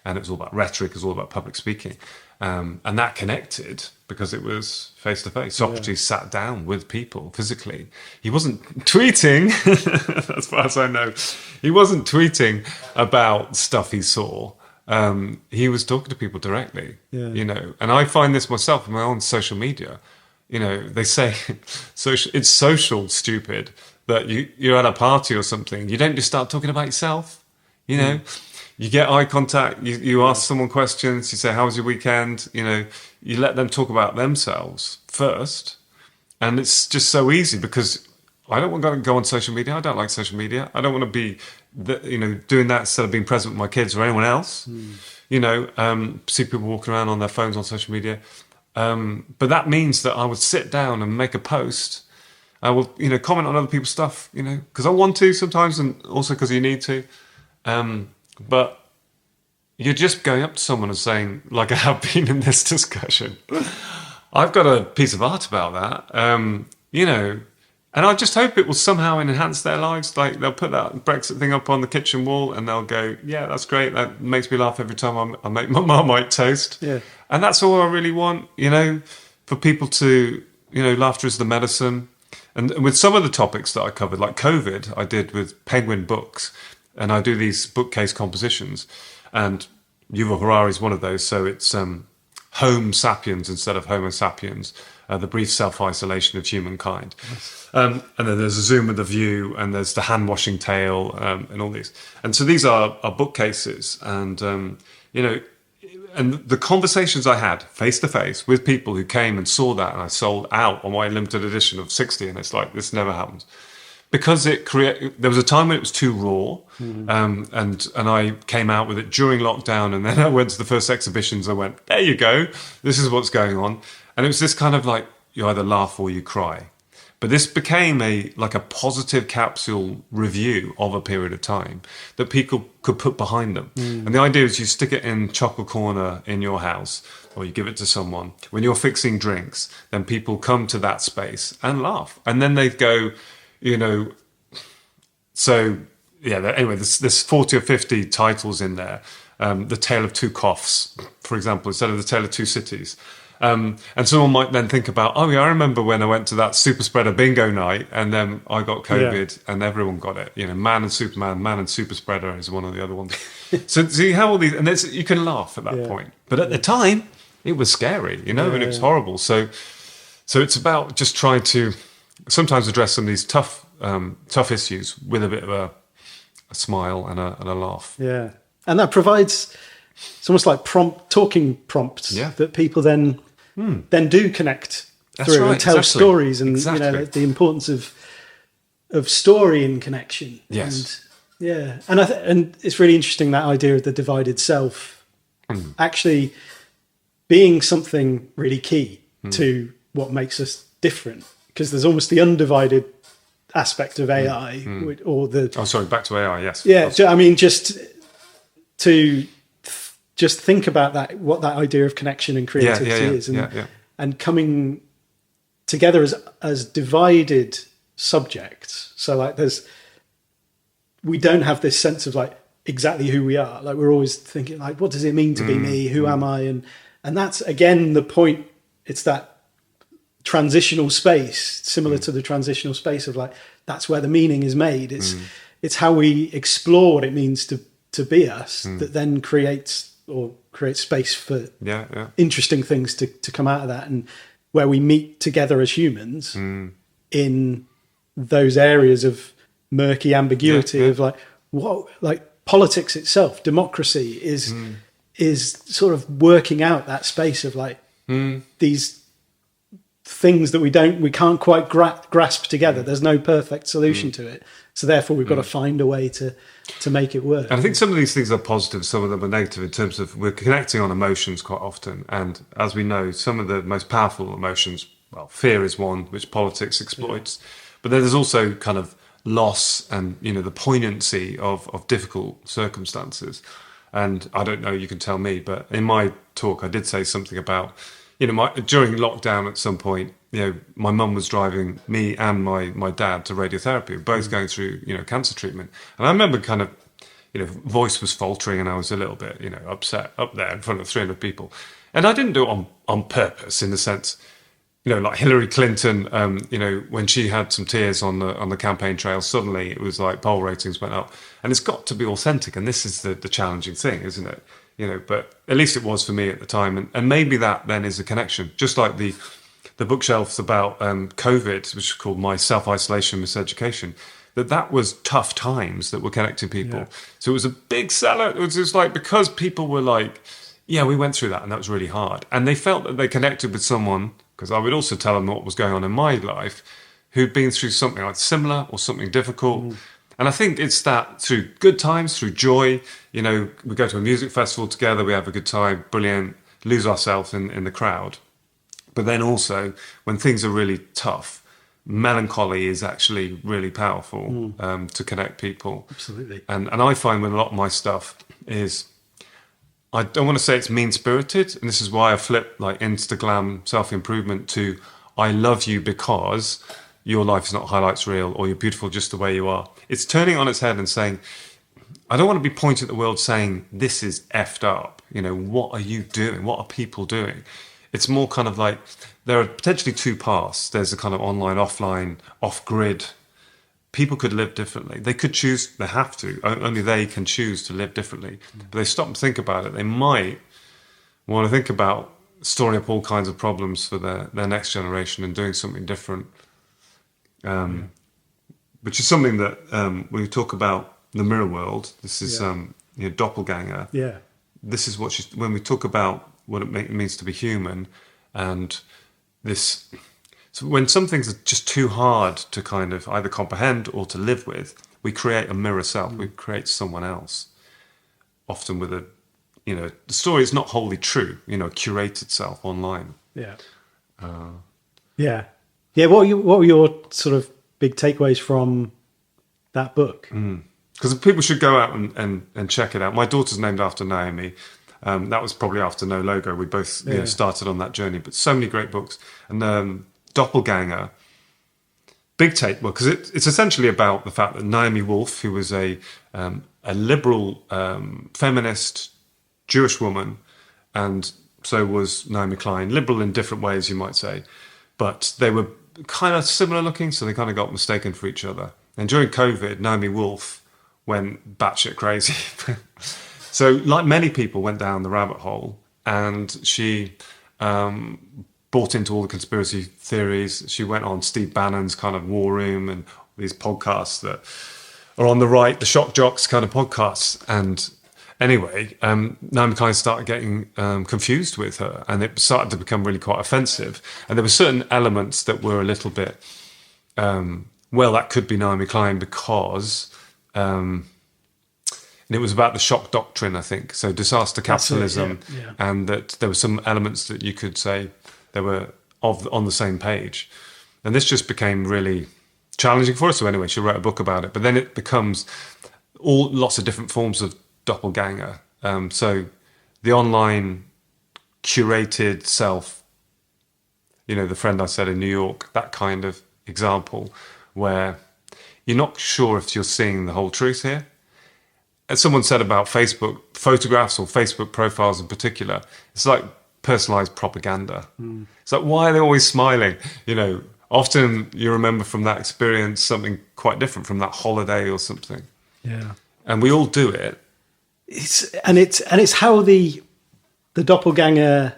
S2: and it was all about rhetoric, it was all about public speaking. And that connected because it was face-to-face. Socrates sat down with people physically. He wasn't tweeting, as far as I know. He wasn't tweeting about stuff he saw. He was talking to people directly, And I find this myself in my own social media. They say it's social stupid that you're at a party or something. You don't just start talking about yourself, You get eye contact, you ask someone questions, you say, how was your weekend? You let them talk about themselves first. And it's just so easy because I don't want to go on social media. I don't like social media. I don't want to be, doing that instead of being present with my kids or anyone else. See people walking around on their phones on social media. But that means that I would sit down and make a post. I will, comment on other people's stuff, because I want to sometimes, and also because you need to. But you're just going up to someone and saying, like I have been in this discussion, I've got a piece of art about that, and I just hope it will somehow enhance their lives. Like they'll put that Brexit thing up on the kitchen wall and they'll go, yeah, that's great. That makes me laugh every time I make my Marmite toast. Yeah. And that's all I really want, for people to, laughter is the medicine. And with some of the topics that I covered, like COVID, I did with Penguin Books. And I do these bookcase compositions, and Yuval Harari is one of those. So it's Homo sapiens instead of Homo sapiens, the brief self-isolation of humankind. Yes. And then there's a zoom of the view, and there's the hand-washing tale, and all these. And so these are bookcases, and and the conversations I had face-to-face with people who came and saw that, and I sold out on my limited edition of 60, and it's like, this never happens. Because there was a time when it was too raw, and I came out with it during lockdown, and then I went to the first exhibitions. I went, there you go, this is what's going on, and it was this kind of like you either laugh or you cry. But this became a positive capsule review of a period of time that people could put behind them. And the idea is you stick it in chocolate corner in your house, or you give it to someone when you're fixing drinks. Then people come to that space and laugh, and then they go, So yeah, anyway, there's 40 or 50 titles in there. The Tale of Two Coughs, for example, instead of The Tale of Two Cities. And someone might then think about, oh yeah, I remember when I went to that super spreader bingo night and then I got COVID and everyone got it. You know, Man and Superman, Man and Super Spreader is one of the other ones. So you have all these, and you can laugh at that point. But at the time, it was scary, you know, and it was horrible. So it's about just trying to sometimes address some of these tough issues with a bit of a smile and a laugh.
S1: Yeah. And that provides, it's almost like talking prompts that people then do connect through and tell stories, and you know, the importance of story and connection.
S2: Yes.
S1: And and it's really interesting, that idea of the divided self actually being something really key to what makes us different, because there's almost the undivided aspect of AI or the
S2: back to AI.
S1: Yes. I mean, just to think about that, what that idea of connection and creativity is, and coming together as divided subjects. So like we don't have this sense of like exactly who we are. Like we're always thinking like, what does it mean to be me? Who am I? And that's again the point. It's that transitional space, similar to the transitional space of like, that's where the meaning is made. It's how we explore what it means to be us that then creates space for interesting things to come out of that, and where we meet together as humans in those areas of murky ambiguity of like, what, like politics itself, democracy is sort of working out that space of like these things that we can't quite grasp together. There's no perfect solution to it. So therefore we've got to find a way to make it work.
S2: And I think some of these things are positive, some of them are negative, in terms of we're connecting on emotions quite often. And as we know, some of the most powerful emotions, well, fear is one, which politics exploits. But then there's also kind of loss and, you know, the poignancy of difficult circumstances. And I don't know, you can tell me, but in my talk, I did say something about, you know, during lockdown at some point, you know, my mum was driving me and my dad to radiotherapy, both going through, you know, cancer treatment. And I remember kind of, you know, voice was faltering and I was a little bit, you know, upset up there in front of 300 people. And I didn't do it on purpose, in the sense, you know, like Hillary Clinton, you know, when she had some tears on the campaign trail, suddenly it was like poll ratings went up. And it's got to be authentic. And this is the challenging thing, isn't it? You know, but at least it was for me at the time. And maybe that then is a connection, just like the bookshelves about COVID, which is called My Self-Isolation, Miseducation, that was tough times that were connecting people. Yeah. So it was a big seller. It was just like, because people were like, yeah, we went through that and that was really hard. And they felt that they connected with someone, because I would also tell them what was going on in my life, who'd been through something like similar or something difficult. And I think it's that through good times, through joy, you know, we go to a music festival together, we have a good time, brilliant, lose ourselves in the crowd. But then also, when things are really tough, melancholy is actually really powerful to connect people.
S1: Absolutely.
S2: And I find with a lot of my stuff is, I don't want to say it's mean-spirited, and this is why I flip like Instagram self-improvement to I love you because your life is not highlights reel, or you're beautiful just the way you are. It's turning on its head and saying, I don't want to be pointing at the world saying, this is effed up. You know, what are you doing? What are people doing? It's more kind of like, there are potentially two paths. There's a kind of online, offline, off-grid. People could live differently. They could choose, they have to. Only they can choose to live differently. But they stop and think about it. They might want to think about storing up all kinds of problems for their next generation and doing something different. Which is something that when we talk about the mirror world, this is you know, doppelganger.
S1: Yeah.
S2: This is what when we talk about what it means to be human, and this. So when some things are just too hard to kind of either comprehend or to live with, we create a mirror self. We create someone else, often with a, you know, the story is not wholly true. You know, curated self online.
S1: Yeah. Yeah. What were your sort of big takeaways from that book?
S2: Because people should go out and check it out. My daughter's named after Naomi. That was probably after No Logo. We both you know, started on that journey. But so many great books. And Doppelganger, big take, well, because it's essentially about the fact that Naomi Wolf, who was a liberal feminist Jewish woman, and so was Naomi Klein, liberal in different ways, you might say, but they were kind of similar looking, so they kind of got mistaken for each other. And during COVID, Naomi Wolf went batshit crazy. So, like many people, went down the rabbit hole, and she bought into all the conspiracy theories. She went on Steve Bannon's kind of War Room and these podcasts that are on the right, the shock jocks kind of podcasts. And anyway, Naomi Klein started getting confused with her, and it started to become really quite offensive. And there were certain elements that were a little bit, well, that could be Naomi Klein because... and it was about the shock doctrine, I think. So disaster capitalism, and that there were some elements that you could say they were on the same page. And this just became really challenging for us. So anyway, she wrote a book about it. But then it becomes lots of different forms of doppelganger. So the online curated self, the friend I said in New York, that kind of example where you're not sure if you're seeing the whole truth here. As someone said about Facebook photographs or Facebook profiles in particular, it's like personalized propaganda. It's like, why are they always smiling? Often you remember from that experience something quite different from that holiday or something.
S1: Yeah.
S2: And we all do it.
S1: It's how the doppelganger,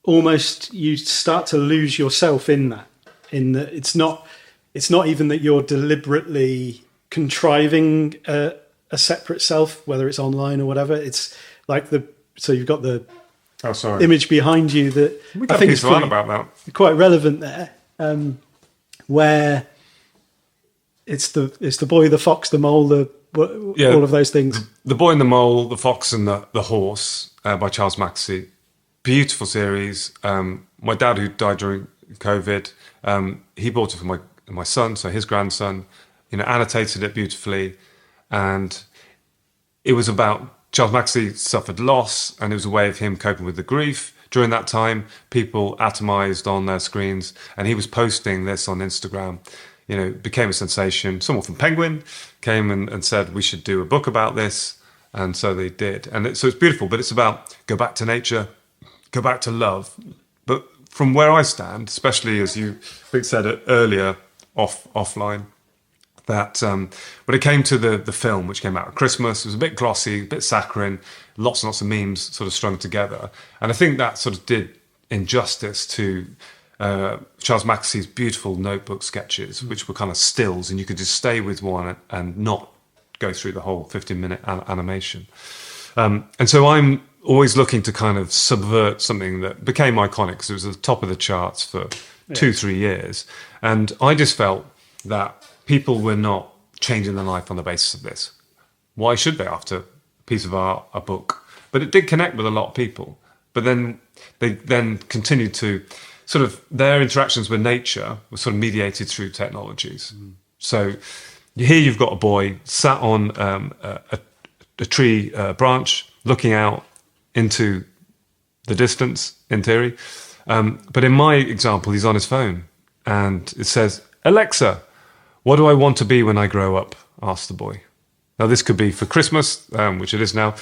S1: almost you start to lose yourself in that. In that it's not even that you're deliberately contriving a separate self, whether it's online or whatever. It's like so you've got the image behind you that I think is
S2: about that.
S1: Quite relevant there, where it's the boy, the fox, the mole, all of those things.
S2: The Boy and the Mole, the Fox and the Horse by Charles Maxey. Beautiful series. My dad, who died during COVID, he bought it for my son, so his grandson, annotated it beautifully. And it was about Charles Maxey suffered loss, and it was a way of him coping with the grief. During that time, people atomized on their screens, and he was posting this on Instagram. Became a sensation. Someone from Penguin came and said, we should do a book about this. And so they did. And so it's beautiful, but it's about go back to nature, go back to love. But from where I stand, especially as you said it earlier offline, that when it came to the film, which came out at Christmas, it was a bit glossy, a bit saccharine, lots and lots of memes sort of strung together. And I think that sort of did injustice to Charles Maxey's beautiful notebook sketches, which were kind of stills, and you could just stay with one and not go through the whole 15-minute animation. And so I'm always looking to kind of subvert something that became iconic, because it was at the top of the charts for 2-3 years. And I just felt that people were not changing their life on the basis of this. Why should they after a piece of art, a book? But it did connect with a lot of people. But then they continued to sort of, their interactions with nature were sort of mediated through technologies. So here you've got a boy sat on a tree branch looking out into the distance, in theory. But in my example, he's on his phone, and it says, Alexa, what do I want to be when I grow up? Asked the boy. Now, this could be for Christmas, which it is now.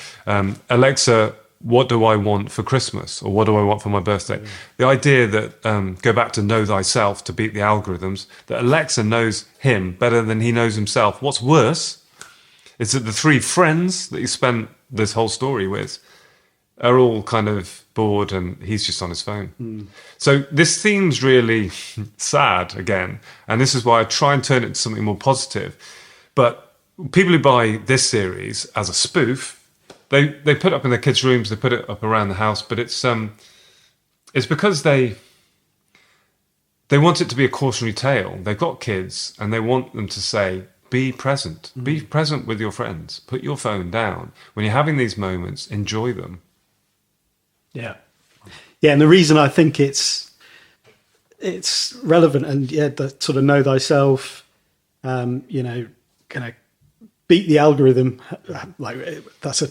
S2: Alexa, what do I want for Christmas? Or what do I want for my birthday? The idea that, go back to know thyself to beat the algorithms, that Alexa knows him better than he knows himself. What's worse is that the 3 friends that he spent this whole story with are all kind of bored, and he's just on his phone. So this seems really sad again, and this is why I try and turn it into something more positive. But people who buy this series as a spoof, they put it up in their kids' rooms, they put it up around the house, but it's because they want it to be a cautionary tale. They've got kids, and they want them to say, be present. Be present with your friends. Put your phone down. When you're having these moments, enjoy them.
S1: Yeah, and the reason I think it's relevant, and the sort of know thyself, kind of beat the algorithm, like that's a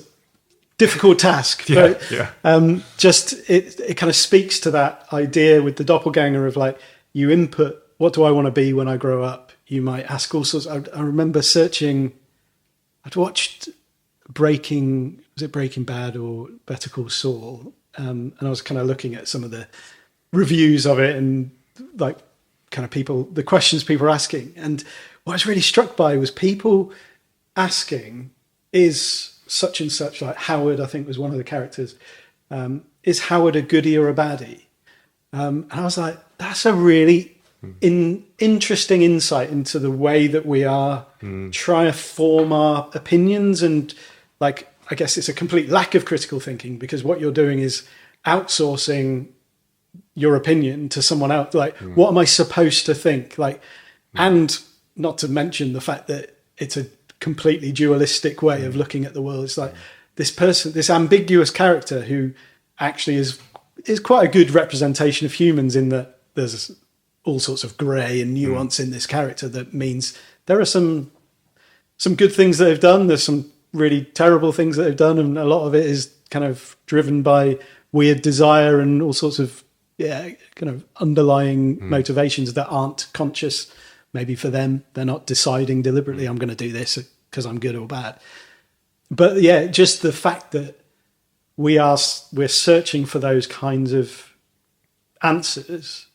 S1: difficult task. But just it kind of speaks to that idea with the doppelganger of like, you input, what do I want to be when I grow up? you might ask all sorts. I remember searching. I'd watched Breaking Bad or Better Call Saul, and I was kind of looking at some of the reviews of it and like kind of the questions people were asking. And what I was really struck by was people asking, is such and such, like Howard, I think was one of the characters, is Howard a goodie or a baddie? And I was like, that's a really interesting insight into the way that we are trying to form our opinions. And like, I guess it's a complete lack of critical thinking, because what you're doing is outsourcing your opinion to someone else. Like, what am I supposed to think? Like, and not to mention the fact that it's a completely dualistic way of looking at the world. It's like this person, this ambiguous character who actually is quite a good representation of humans, in that there's all sorts of grey and nuance in this character. That means there are some good things that they've done. There's some really terrible things that they've done. And a lot of it is kind of driven by weird desire and all sorts of, kind of underlying motivations that aren't conscious. Maybe for them, they're not deciding deliberately, I'm going to do this because I'm good or bad. But yeah, just the fact that we're searching for those kinds of answers,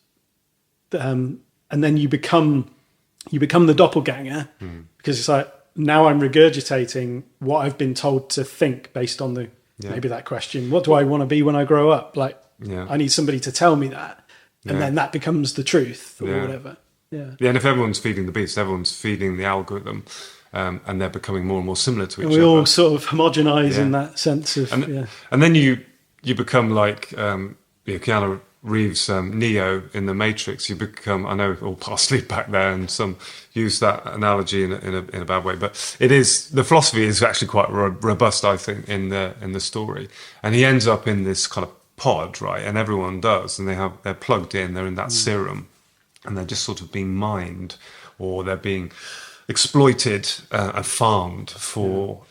S1: and then you become the doppelganger, because it's like, now I'm regurgitating what I've been told to think based on maybe that question. What do I want to be when I grow up? Like, I need somebody to tell me that, and then that becomes the truth or whatever. Yeah, and
S2: if everyone's feeding the beast, everyone's feeding the algorithm, and they're becoming more and more similar to each
S1: other. We all sort of homogenize in that sense of,
S2: and then you become like Keanu Reeves, Neo in the Matrix. You become, I know, all past sleep back there, and some use that analogy in a bad way, but it is, the philosophy is actually quite robust, I think, in the story. And he ends up in this kind of pod, right? And everyone does, and they're plugged in, they're in that serum. And they're just sort of being mined, or they're being exploited and farmed for,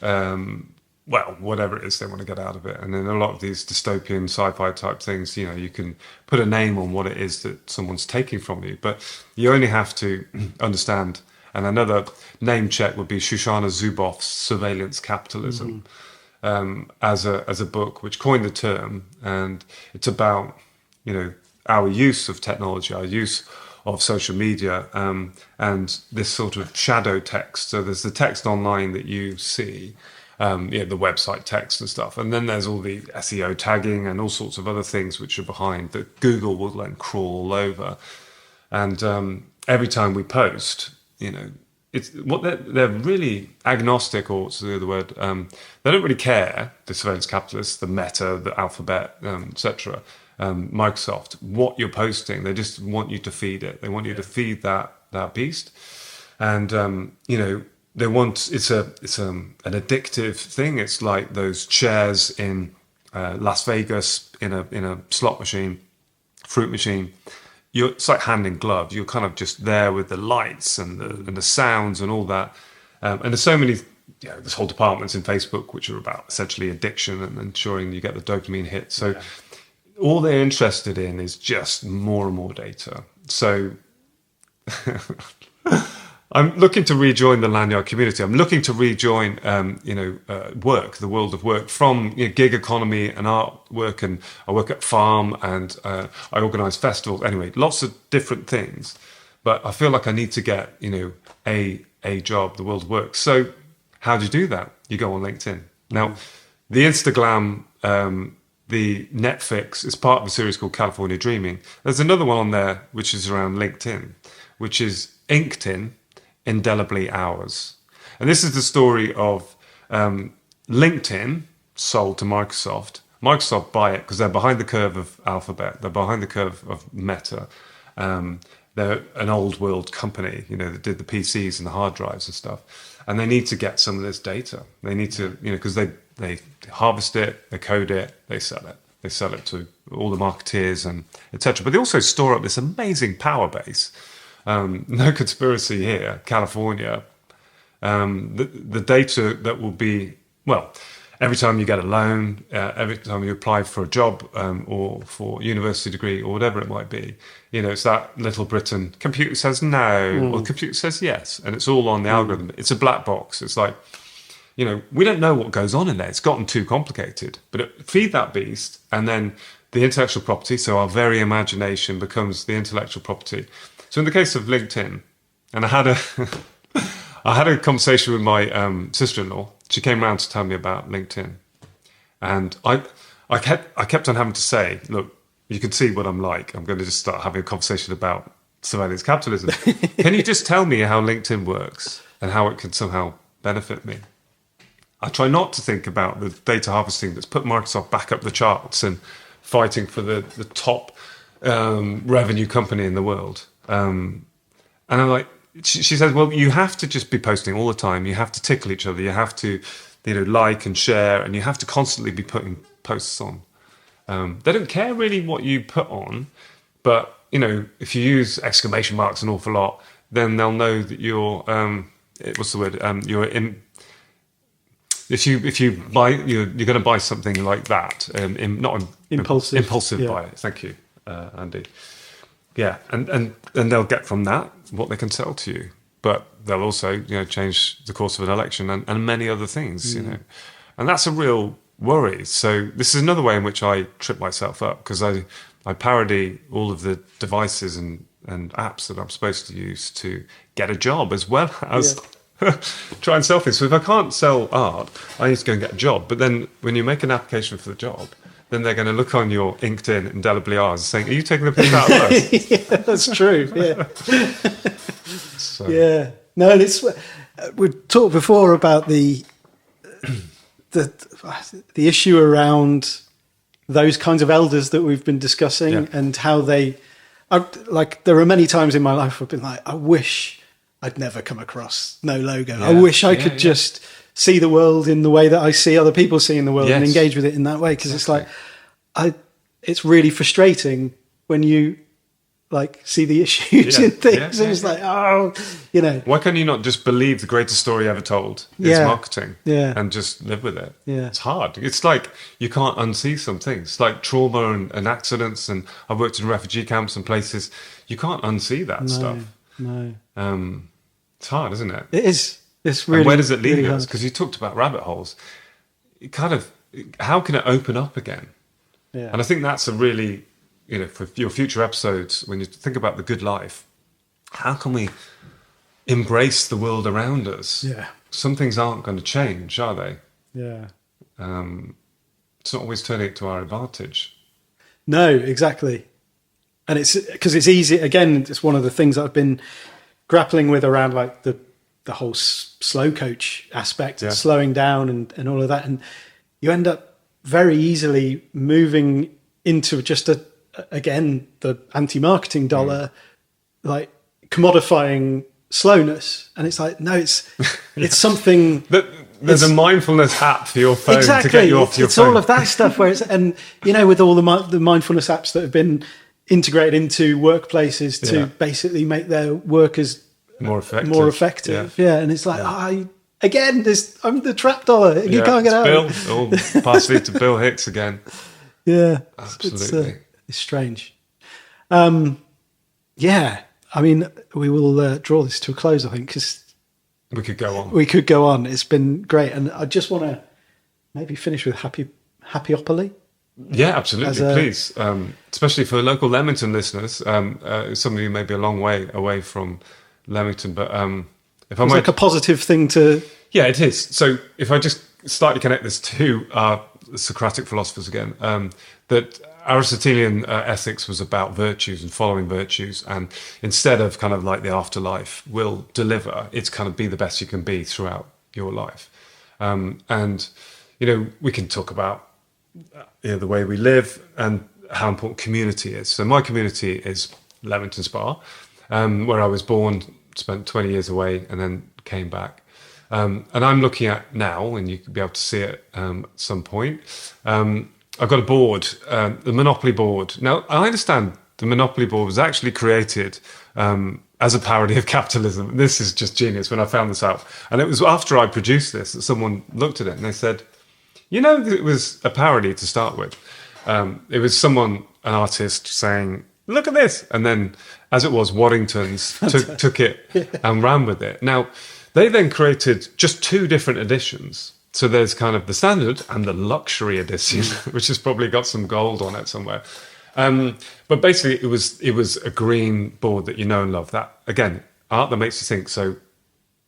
S2: whatever it is they want to get out of it. And in a lot of these dystopian sci-fi type things, you can put a name on what it is that someone's taking from you. But you only have to understand. And another name check would be Shoshana Zuboff's Surveillance Capitalism, as a book which coined the term. And it's about, our use of technology, our use of social media, and this sort of shadow text. So there's the text online that you see, the website text and stuff. And then there's all the SEO tagging and all sorts of other things which are behind that Google will then crawl all over. And every time we post, it's what they're really agnostic, or what's the other word? They don't really care, the surveillance capitalists, the Meta, the Alphabet, etc., Microsoft, what you're posting. They just want you to feed it. They want you to feed that beast, and they want, it's an addictive thing. It's like those chairs in Las Vegas in a slot machine, fruit machine. It's like hand in glove. You're kind of just there with the lights and the sounds and all that. And there's so many. There's whole departments in Facebook which are about essentially addiction and ensuring you get the dopamine hit. So. All they're interested in is just more and more data. So I'm looking to rejoin the Lanyard community. I'm looking to rejoin, work, the world of work, from gig economy and artwork. And I work at Farm, and I organise festivals. Anyway, lots of different things. But I feel like I need to get, a job, the world of work. So how do you do that? You go on LinkedIn. Now, the Instagram, the Netflix is part of a series called California Dreaming. There's another one on there which is around LinkedIn, which is InkTin, Indelibly Ours. And this is the story of LinkedIn sold to Microsoft. Microsoft buy it because they're behind the curve of Alphabet. They're behind the curve of Meta. They're an old world company, that did the PCs and the hard drives and stuff. And they need to get some of this data. They need to, because they harvest it, they code it, they sell it. They sell it to all the marketeers and etc. But they also store up this amazing power base. No conspiracy here, California. The data that will be, every time you get a loan, every time you apply for a job or for a university degree or whatever it might be, it's that little Britain, computer says no, or computer says yes, and it's all on the algorithm. It's a black box. It's like, we don't know what goes on in there. It's gotten too complicated. But feed that beast, and then the intellectual property, so our very imagination becomes the intellectual property. So in the case of LinkedIn, and I had a conversation with my sister-in-law. She came around to tell me about LinkedIn, and I kept on having to say, look, you can see what I'm like. I'm going to just start having a conversation about surveillance capitalism. Can you just tell me how LinkedIn works and how it can somehow benefit me? I try not to think about the data harvesting that's put Microsoft back up the charts and fighting for the top revenue company in the world. And I'm like, she says, well, you have to just be posting all the time. You have to tickle each other. You have to, like and share, and you have to constantly be putting posts on. They don't care really what you put on, but, if you use exclamation marks an awful lot, then they'll know that you're, what's the word? You're in. If you buy, you're going to buy something like that, impulsive buy. Thank you, Andy. Yeah, and they'll get from that what they can sell to you, but they'll also change the course of an election and many other things, and that's a real worry. So this is another way in which I trip myself up, because I parody all of the devices and apps that I'm supposed to use to get a job, as well as try and sell things. So if I can't sell art, I need to go and get a job. But then when you make an application for the job, then they're going to look on your LinkedIn indelibly ours saying, are you taking the piss out of us?
S1: Yeah, that's true. Yeah.
S2: So.
S1: Yeah. No, and we talked before about the issue around those kinds of elders that we've been discussing, and how there are many times in my life I've been like, I wish I'd never come across no logo. I wish I could just see the world in the way that I see other people seeing the world, and engage with it in that way. Because it's like, it's really frustrating when you see the issues in things, and it's like,
S2: why can't you not just believe the greatest story ever told is marketing, and just live with it? It's hard. It's like you can't unsee some things. It's like trauma and accidents, and I've worked in refugee camps and places. You can't unsee that stuff.
S1: No.
S2: It's hard, isn't it?
S1: It is. It's really.
S2: And where does it lead
S1: really
S2: us? Because you talked about rabbit holes. How can it open up again?
S1: Yeah.
S2: And I think that's a really, for your future episodes, when you think about the good life, how can we embrace the world around us?
S1: Yeah.
S2: Some things aren't going to change, are they?
S1: Yeah.
S2: It's not always turning it to our advantage.
S1: No, exactly. And it's because it's easy. Again, it's one of the things that I've been grappling with around the whole slow coach aspect, slowing down and all of that. And you end up very easily moving into just again, the anti-marketing dollar, commodifying slowness. And it's like, no, it's something
S2: there's a mindfulness app for your phone to get you off your phone.
S1: It's all of that stuff where with all the mindfulness apps that have been integrated into workplaces to basically make their workers more effective. Yeah. And it's like, I'm the trap dollar. You can't get out.
S2: Bill, partially to Bill Hicks again.
S1: Yeah.
S2: Absolutely.
S1: It's strange. I mean, we will draw this to a close, I think, because
S2: we could go on.
S1: It's been great. And I just want to maybe finish with Happyopoly.
S2: Yeah, absolutely. Please. Especially for local Leamington listeners. Some of you may be a long way away from Leamington, but if I might,
S1: like a positive thing to.
S2: Yeah, it is. So if I just slightly connect this to Socratic philosophers again, that Aristotelian ethics was about virtues and following virtues, and instead of kind of like the afterlife will deliver, it's kind of be the best you can be throughout your life. And we can talk about the way we live and how important community is. So my community is Leamington Spa, where I was born, spent 20 years away, and then came back. And I'm looking at now, and you could be able to see it at some point. I've got a board, the Monopoly board. Now, I understand the Monopoly board was actually created as a parody of capitalism. This is just genius when I found this out. And it was after I produced this that someone looked at it and they said, It was a parody to start with. It was an artist saying, "Look at this," and then, as it was, Waddingtons took it and ran with it. Now, they then created just 2 different editions. So there's kind of the standard and the luxury edition, which has probably got some gold on it somewhere. But basically, it was a green board that you know and love. That, again, art that makes you think. So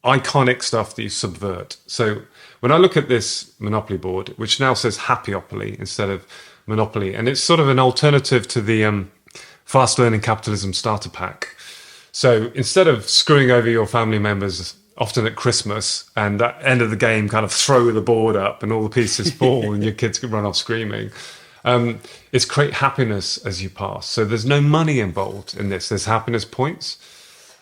S2: iconic stuff that you subvert. So when I look at this Monopoly board, which now says Happyopoly instead of Monopoly, and it's sort of an alternative to the Fast Learning Capitalism Starter Pack. So instead of screwing over your family members, often at Christmas, and at the end of the game kind of throw the board up and all the pieces fall and your kids can run off screaming, it's create happiness as you pass. So there's no money involved in this. There's happiness points.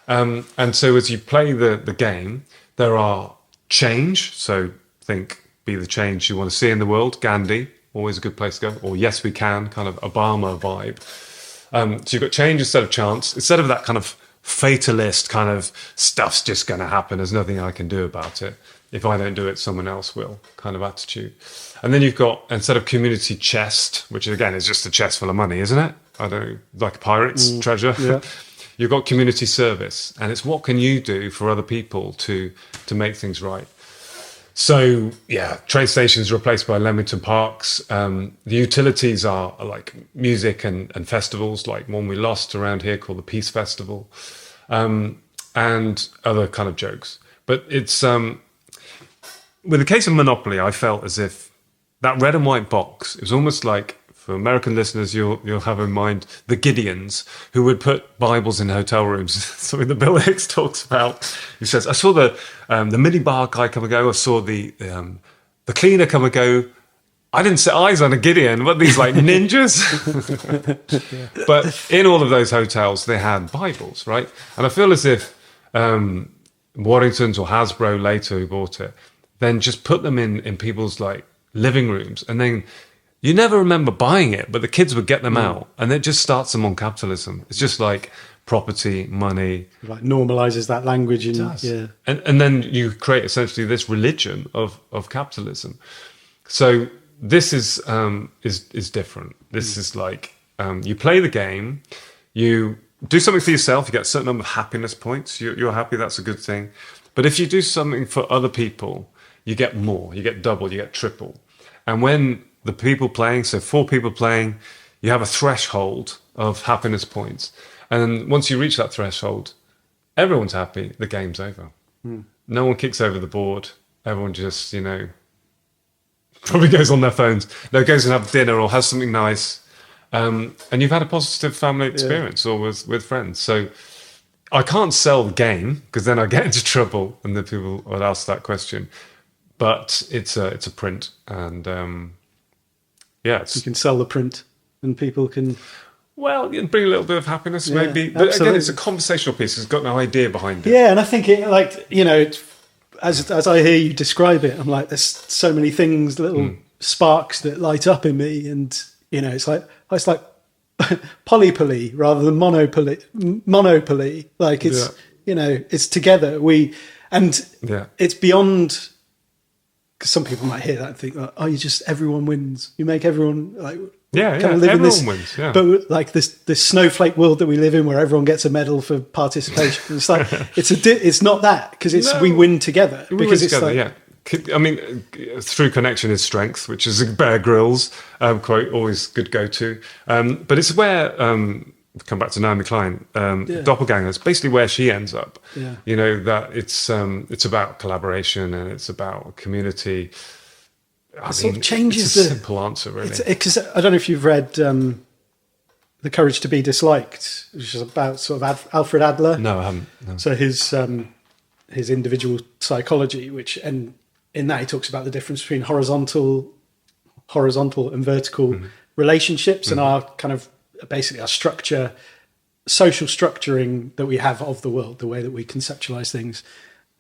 S2: And so as you play the game, there are change. So think, be the change you want to see in the world. Gandhi, always a good place to go. Or Yes We Can, kind of Obama vibe. So you've got change instead of chance. Instead of that kind of fatalist kind of stuff's just going to happen, there's nothing I can do about it. If I don't do it, someone else will kind of attitude. And then you've got, instead of community chest, which again is just a chest full of money, isn't it? I don't know, like a pirate's treasure. Yeah. You've got community service, and it's what can you do for other people to make things right. So, yeah, train stations replaced by Leamington parks. The utilities are like music and festivals, like one we lost around here called the Peace Festival, and other kind of jokes. But it's, with the case of Monopoly, I felt as if that red and white box, it was almost like, for American listeners, you'll have in mind the Gideons who would put Bibles in hotel rooms. Something that Bill Hicks talks about. He says, "I saw the minibar guy come and go. I saw the cleaner come and go. I didn't set eyes on a Gideon. What, these like ninjas?" Yeah. But in all of those hotels, they had Bibles, right? And I feel as if Waddingtons or Hasbro later, who bought it, then just put them in people's like living rooms, and then you never remember buying it, but the kids would get them out, and it just starts them on capitalism. It's just like property, money.
S1: Like normalizes that language.
S2: It does. Yeah. And then you create essentially this religion of capitalism. So this is different. This is like, you play the game, you do something for yourself, you get a certain number of happiness points. You're happy, that's a good thing. But if you do something for other people, you get more, you get double, you get triple. And when the people playing, so 4 people playing, you have a threshold of happiness points. And once you reach that threshold, everyone's happy, the game's over. No one kicks over the board. Everyone just, probably goes on their phones. No, goes and have dinner or has something nice. And you've had a positive family experience or with friends. So I can't sell the game because then I get into trouble and then people would ask that question. But it's a print, and you
S1: can sell the print, and people can.
S2: Well, you can bring a little bit of happiness, maybe. But absolutely. Again, it's a conversational piece. It's got no idea behind it.
S1: Yeah, and I think as I hear you describe it, I'm like, there's so many things, little sparks that light up in me, and it's like polypoly rather than monopoly. Like it's it's together. It's beyond. Because some people might hear that and think, "Oh, everyone wins. You make everyone like
S2: everyone wins." Yeah.
S1: But like this snowflake world that we live in, where everyone gets a medal for participation, it's like it's not that because we win together.
S2: I mean, through connection is strength, which is a Bear Grylls quote, always good go to. But it's where come back to Naomi Klein, Doppelgangers, basically where she ends up. Yeah. That it's about collaboration and it's about community.
S1: It changes
S2: it's a simple answer, really.
S1: Because I don't know if you've read The Courage to Be Disliked, which is about sort of Alfred Adler.
S2: No, I haven't. No.
S1: So his individual psychology, and in that he talks about the difference between horizontal and vertical relationships and our kind of basically our structure, social structuring that we have of the world, the way that we conceptualize things.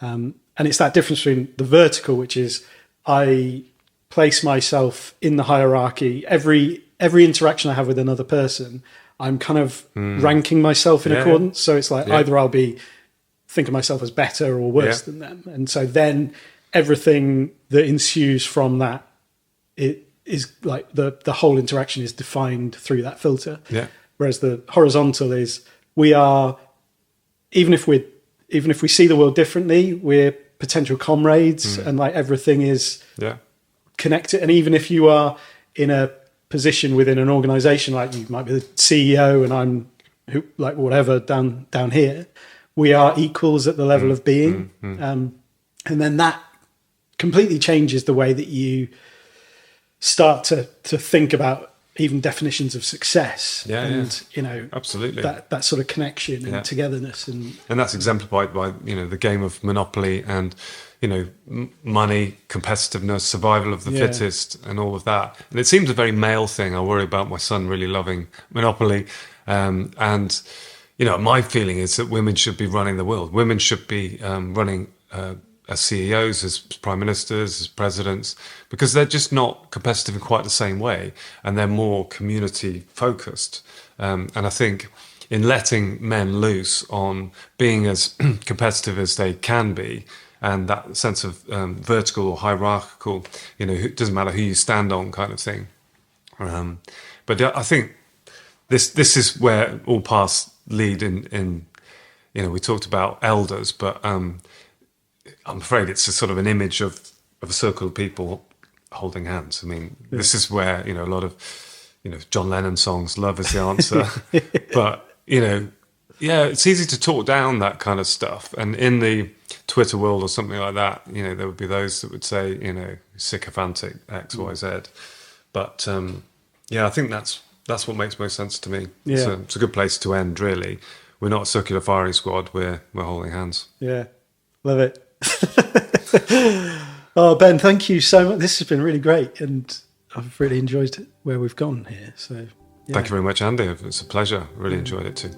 S1: And it's that difference between the vertical, which is I place myself in the hierarchy. Every interaction I have with another person, I'm kind of ranking myself in accordance. So it's like either I'll think of myself as better or worse than them. And so then everything that ensues from that it is like the whole interaction is defined through that filter.
S2: Yeah.
S1: Whereas the horizontal is we are, even if we see the world differently, we're potential comrades, and like everything is connected. And even if you are in a position within an organization, like you might be the CEO and I'm like whatever down here, we are equals at the level of being. And then that completely changes the way that you start to think about even definitions of success. You know,
S2: absolutely,
S1: that sort of connection and togetherness, and
S2: that's exemplified by, you know, the game of Monopoly and, you know, money, competitiveness, survival of the fittest, and all of that. And it seems a very male thing. I worry about my son really loving Monopoly, and you know, my feeling is that women should be running the world. Women should be running as CEOs, as prime ministers, as presidents, because they're just not competitive in quite the same way, and they're more community focused. And I think in letting men loose on being as competitive as they can be, and that sense of vertical or hierarchical, you know, it doesn't matter who you stand on kind of thing. But I think this is where all paths lead in, you know, we talked about elders, but I'm afraid it's a sort of an image of a circle of people holding hands. I mean, this is where, you know, a lot of, you know, John Lennon songs, love is the answer. But, you know, it's easy to talk down that kind of stuff. And in the Twitter world or something like that, you know, there would be those that would say, you know, sycophantic X, Y, Z. But, I think that's what makes most sense to me.
S1: Yeah.
S2: It's a good place to end, really. We're not a circular firing squad. We're holding hands.
S1: Yeah, love it. Oh, Ben, thank you so much. This has been really great, and I've really enjoyed it where we've gone here. So,
S2: Thank you very much, Andy. It's a pleasure. Really enjoyed it too.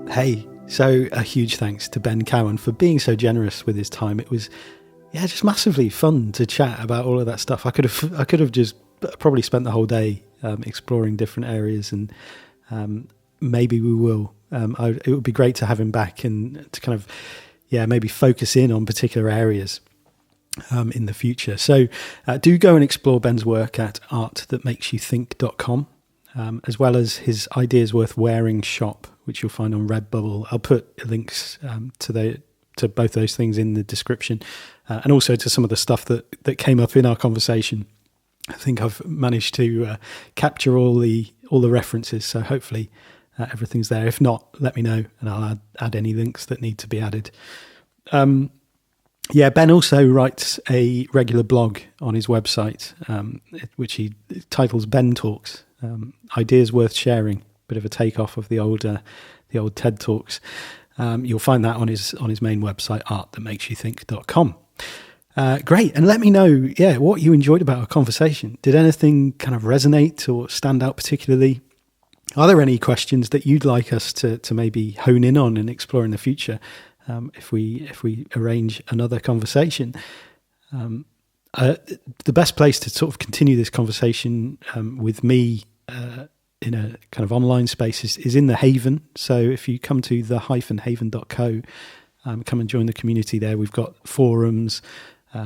S1: Hey, so a huge thanks to Ben Cowan for being so generous with his time. It was, just massively fun to chat about all of that stuff. I could have just probably spent the whole day exploring different areas, and maybe we will. It would be great to have him back and to kind of, maybe focus in on particular areas in the future. So do go and explore Ben's work at artthatmakesyoutthink.com. As well as his Ideas Worth Wearing shop, which you'll find on Redbubble. I'll put links to both those things in the description, and also to some of the stuff that came up in our conversation. I think I've managed to capture all the references, so hopefully everything's there. If not, let me know, and I'll add any links that need to be added. Ben also writes a regular blog on his website, which he titles Ben Talks. Ideas Worth Sharing, bit of a takeoff of the old TED Talks. You'll find that on his main website, artthatmakesyoutthink.com. Great, and let me know, what you enjoyed about our conversation. Did anything kind of resonate or stand out particularly? Are there any questions that you'd like us to maybe hone in on and explore in the future? If we arrange another conversation. The best place to sort of continue this conversation with me in a kind of online space is in the Haven. So if you come to the-haven.co, come and join the community there. We've got forums,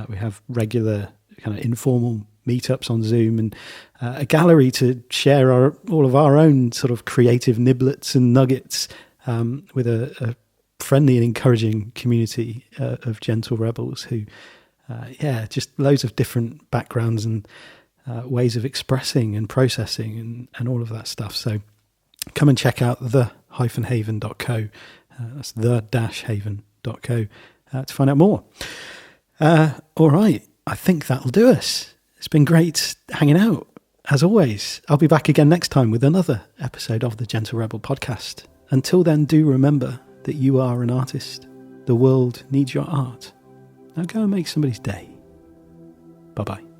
S1: we have regular kind of informal meetups on Zoom, and a gallery to share all of our own sort of creative niblets and nuggets with a friendly and encouraging community of gentle rebels who just loads of different backgrounds and ways of expressing and processing and all of that stuff. So come and check out the-haven.co. That's the-haven.co to find out more. All right, I think that'll do us. It's been great hanging out. As always, I'll be back again next time with another episode of the Gentle Rebel podcast. Until then, do remember that you are an artist. The world needs your art. Now go and make somebody's day. Bye-bye.